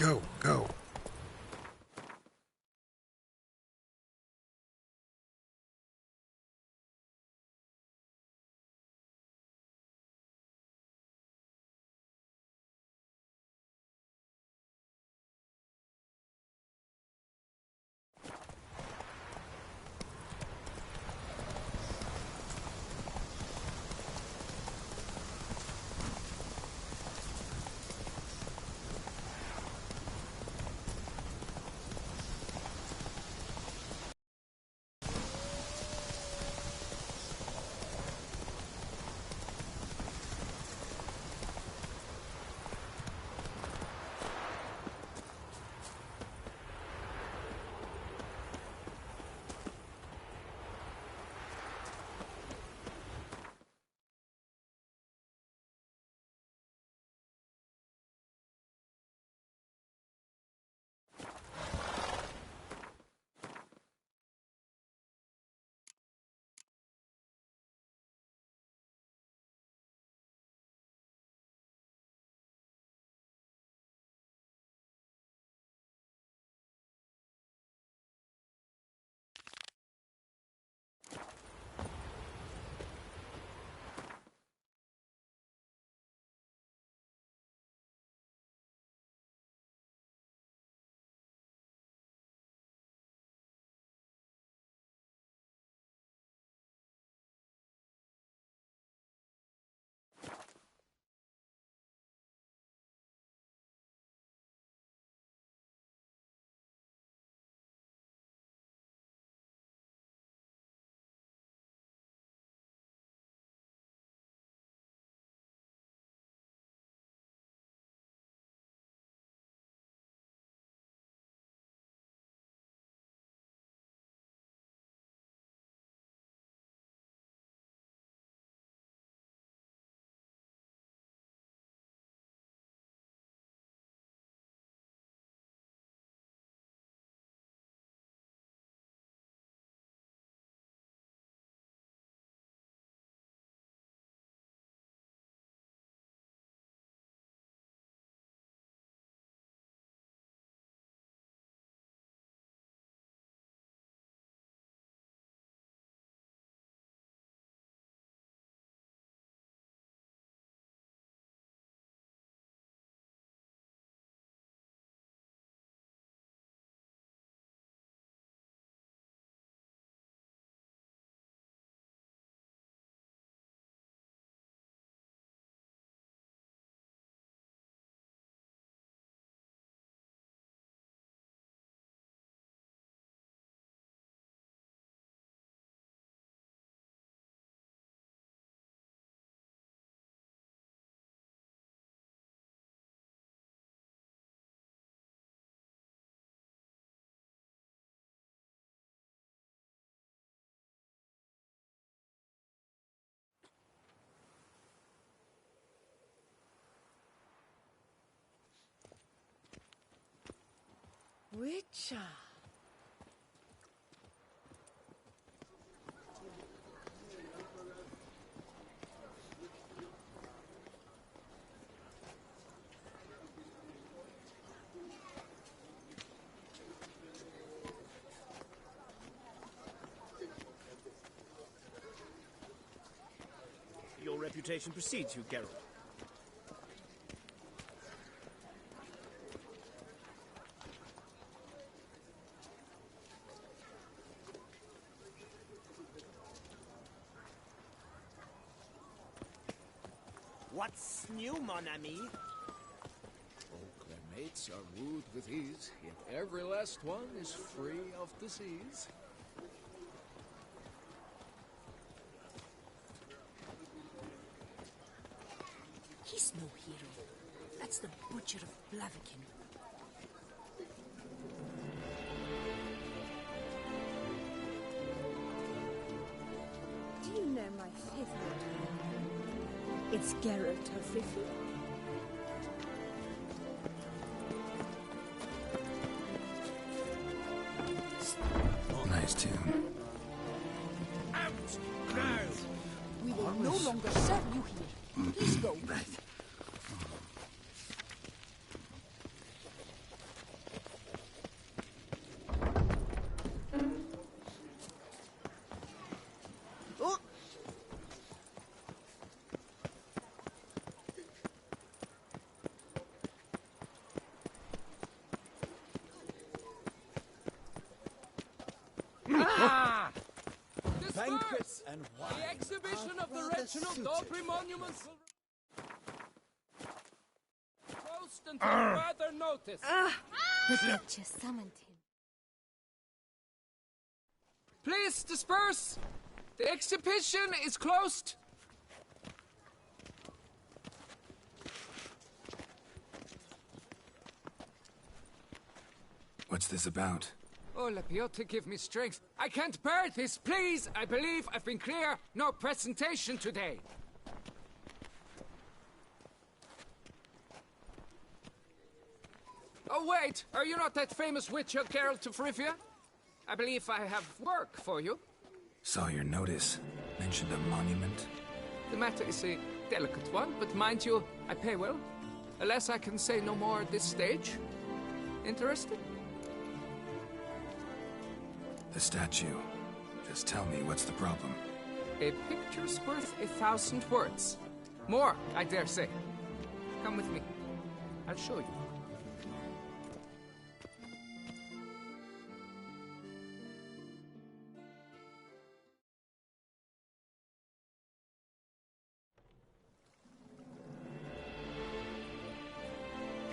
Go, go. Witcher. Your reputation precedes you, Geralt. What's new, mon ami? Folk their mates are wooed with ease, yet every last one is free of disease. He's no hero. That's the Butcher of Blaviken. Do you know my favorite? It's Geralt of Rivia. Nice tune. Out now! We will no longer serve you here. Please go. Right. Oh. Ah! Banquets and wine. The exhibition of the Reginald Daubry monuments will closed until further notice. The Duchess summoned him. Please disperse. The exhibition is closed. What's this about? Oh, Lepiota, give me strength. I can't bear this, please. I believe I've been clear. No presentation today. Oh, wait. Are you not that famous witcher, Geralt of Rivia? I believe I have work for you. Saw your notice. Mentioned a monument. The matter is a delicate one, but mind you, I pay well. Alas, I can say no more at this stage. Interested? The statue. Just tell me what's the problem. A picture's worth 1,000 words. More, I dare say. Come with me. I'll show you.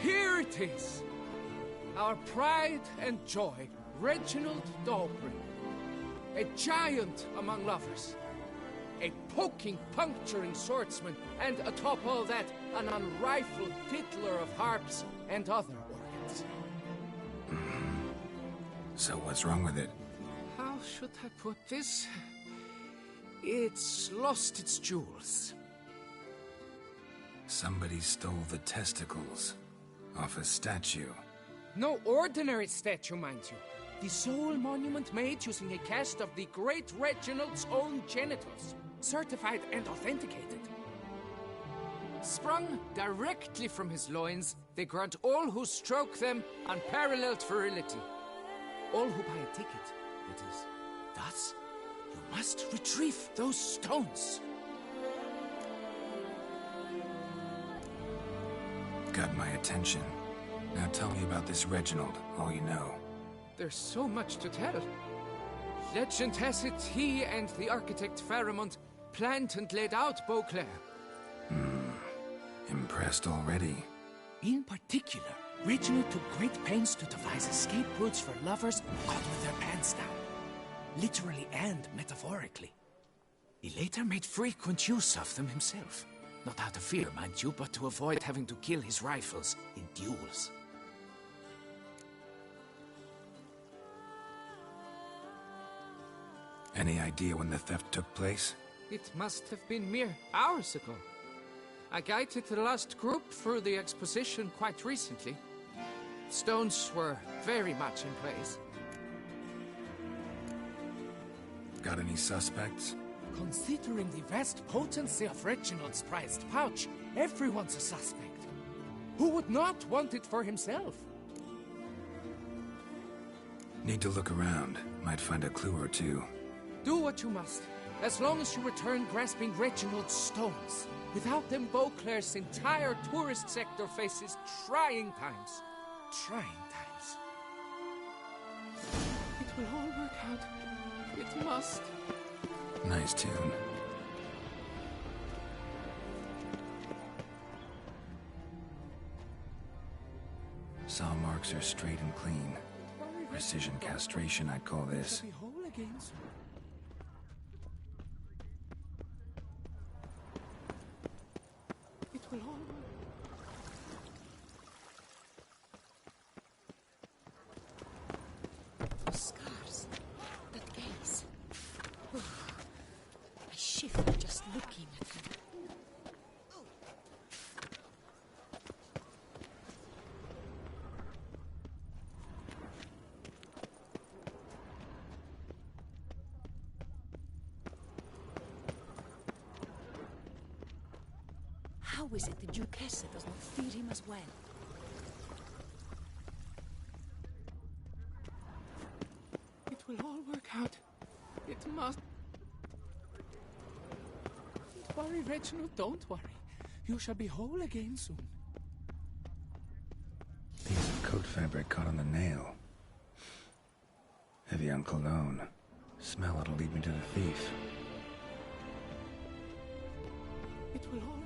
Here it is. Our pride and joy, Reginald Daubry. A giant among lovers. A poking, puncturing swordsman, and atop all that, an unrifled tickler of harps and other organs. So what's wrong with it? How should I put this? It's lost its jewels. Somebody stole the testicles off a statue. No ordinary statue, mind you. The sole monument made using a cast of the great Reginald's own genitals, certified and authenticated. Sprung directly from his loins, they grant all who stroke them unparalleled virility. All who buy a ticket, that is. Thus, you must retrieve those stones. Got my attention. Now tell me about this Reginald, all you know. There's so much to tell. Legend has it he and the architect Faramond planned and laid out Beauclair. Impressed already. In particular, Reginald took great pains to devise escape routes for lovers caught with their pants down. Literally and metaphorically. He later made frequent use of them himself. Not out of fear, mind you, but to avoid having to kill his rivals in duels. Any idea when the theft took place? It must have been mere hours ago. I guided the last group through the exposition quite recently. Stones were very much in place. Got any suspects? Considering the vast potency of Reginald's prized pouch, everyone's a suspect. Who would not want it for himself? Need to look around. Might find a clue or two. Do what you must, as long as you return grasping Reginald's stones. Without them, Beauclair's entire tourist sector faces trying times. Trying times. It will all work out. It must. Nice tune. Saw marks are straight and clean. Precision castration, I'd call this. Be whole again. It will all work. Those scars. That gaze. Oh, I shiver just looking at him. How is it the Duchessa does not feed him as well? It will all work out. It must. Don't worry, Reginald, don't worry. You shall be whole again soon. Piece of coat fabric caught on the nail. Heavy on cologne. Smell it'll lead me to the thief. It will all.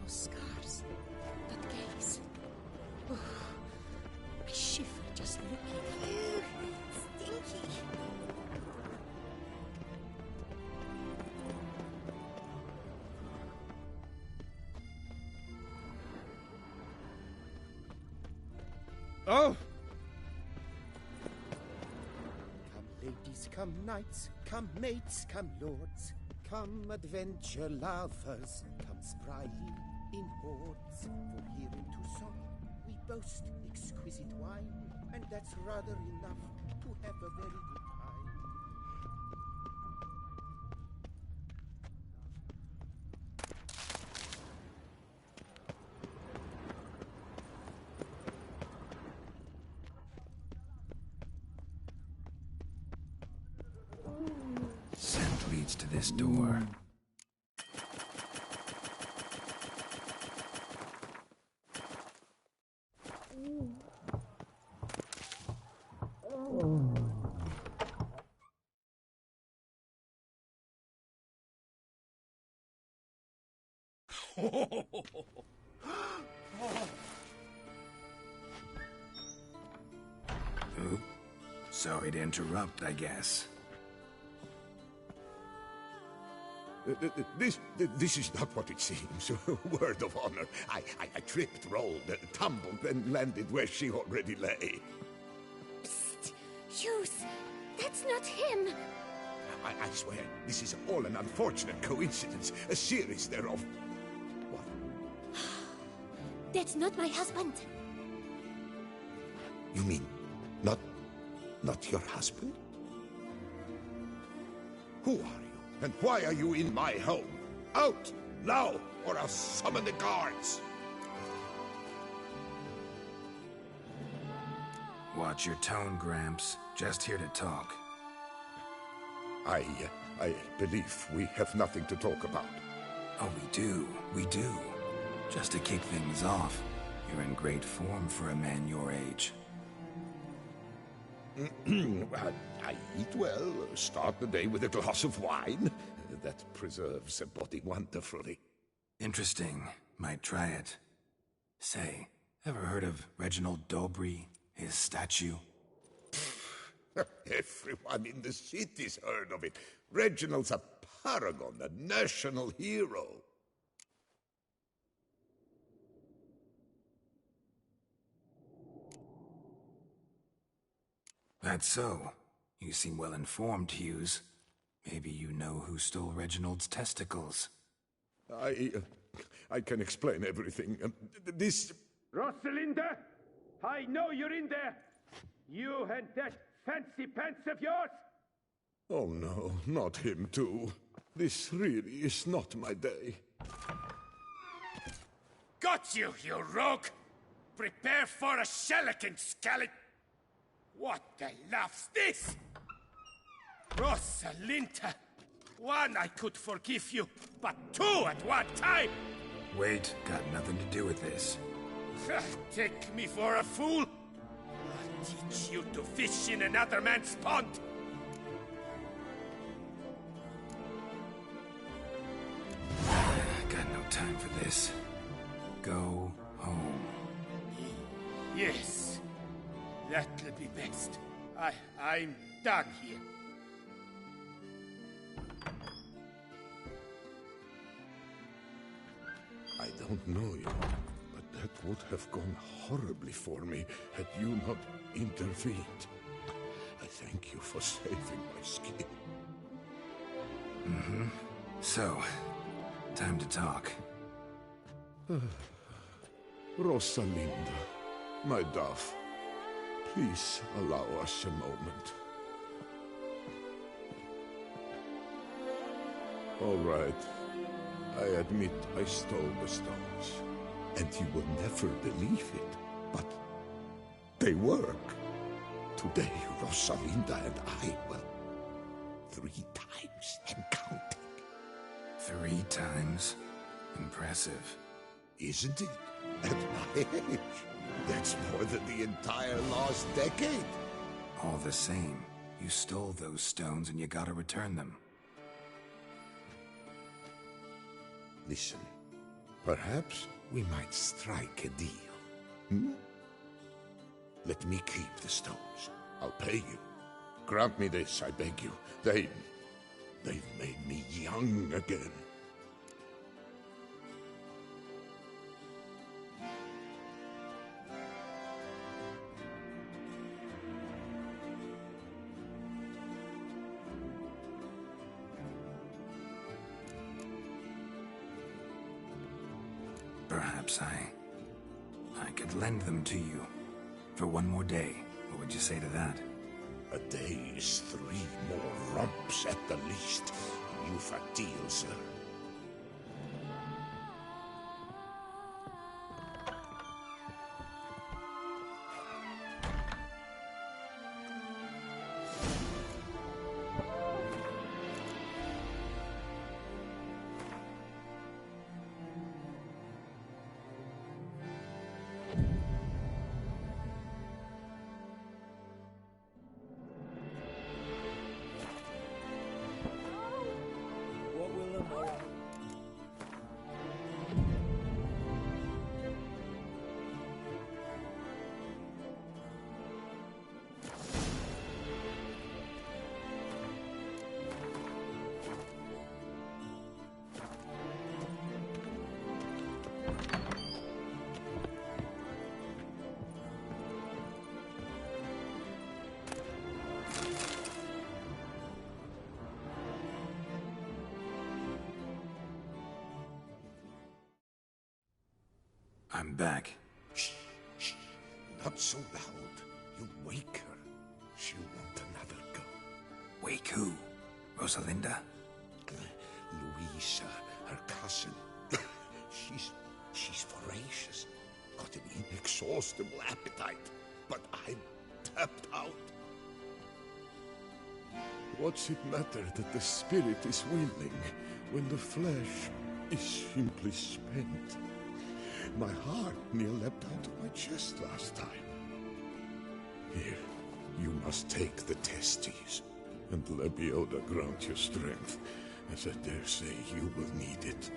Those scars. That gaze. Oh, I shiver just looking at him. Stinky. Oh! Come ladies, come knights, come mates, come lords, come adventure lovers, come spryly in hordes. For here in Tucson we boast exquisite wine, and that's rather enough to have a very good time. Scent leads to this door. Oop. Sorry to interrupt, I guess. This is not what it seems. Word of honor. I tripped, rolled, tumbled, and landed where she already lay. Psst! Hughes! That's not him! I swear, this is all an unfortunate coincidence. A series thereof. That's not my husband. You mean, not your husband? Who are you? And why are you in my home? Out! Now! Or I'll summon the guards! Watch your tone, Gramps. Just here to talk. I believe we have nothing to talk about. Oh, we do. Just to kick things off, you're in great form for a man your age. I eat well, start the day with a glass of wine. That preserves a body wonderfully. Interesting. Might try it. Say, ever heard of Reginald Dobry, his statue? Everyone in the city's heard of it. Reginald's a paragon, a national hero. That's so. You seem well informed, Hughes. Maybe you know who stole Reginald's testicles. I can explain everything. This... Rosalinda! I know you're in there! You and that fancy pants of yours! Oh no, not him too. This really is not my day. Got you, you rogue! Prepare for a shellacking, scallop! What the laugh's this? Rosalinda! One, I could forgive you, but two at one time! Wait, got nothing to do with this. Take me for a fool? I'll teach you to fish in another man's pond! Got no time for this. Go home. Yes, that'll be best. I'm done here. I don't know you, but that would have gone horribly for me had you not intervened. I thank you for saving my skin. Mm-hmm. So, time to talk. Rosalinda, my dove, please allow us a moment. All right. I admit I stole the stones, and you will never believe it, but they work. Today, Rosalinda and I will 3 times and counting. 3 times? Impressive. Isn't it? At my age, that's more than the entire last decade. All the same, you stole those stones and you gotta return them. Listen, perhaps we might strike a deal. Hmm? Let me keep the stones. I'll pay you. Grant me this, I beg you. They've made me young again. Perhaps I could lend them to you for 1 more day. What would you say to that? A day is 3 more rumps at the least. You've a deal, sir. I'm back. Shh, shh. Not so loud. You'll wake her. She'll want another go. Wake who? Rosalinda? Louisa, her cousin. She's voracious. Got an inexhaustible appetite. But I'm tapped out. What's it matter that the spirit is willing when the flesh is simply spent? My heart near leapt out of my chest last time. Here, you must take the testes, and Lebioda grant your strength, as I dare say you will need it.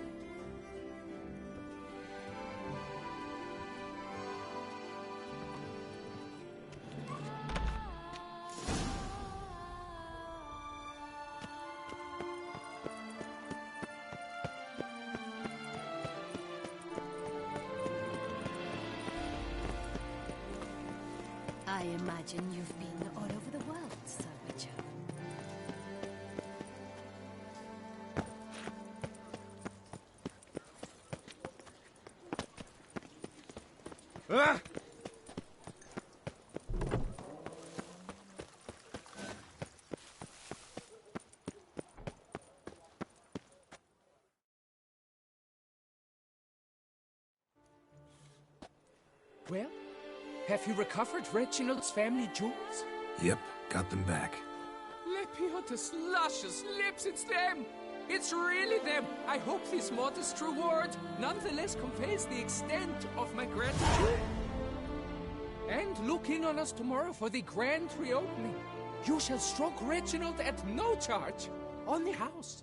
I imagine you've been all over the world, Sir Witcher. Ah! Well, have you recovered Reginald's family jewels? Yep, got them back. Lepiotus luscious lips, it's them! It's really them! I hope this modest reward nonetheless conveys the extent of my gratitude. And look in on us tomorrow for the grand reopening. You shall stroke Reginald at no charge. On the house.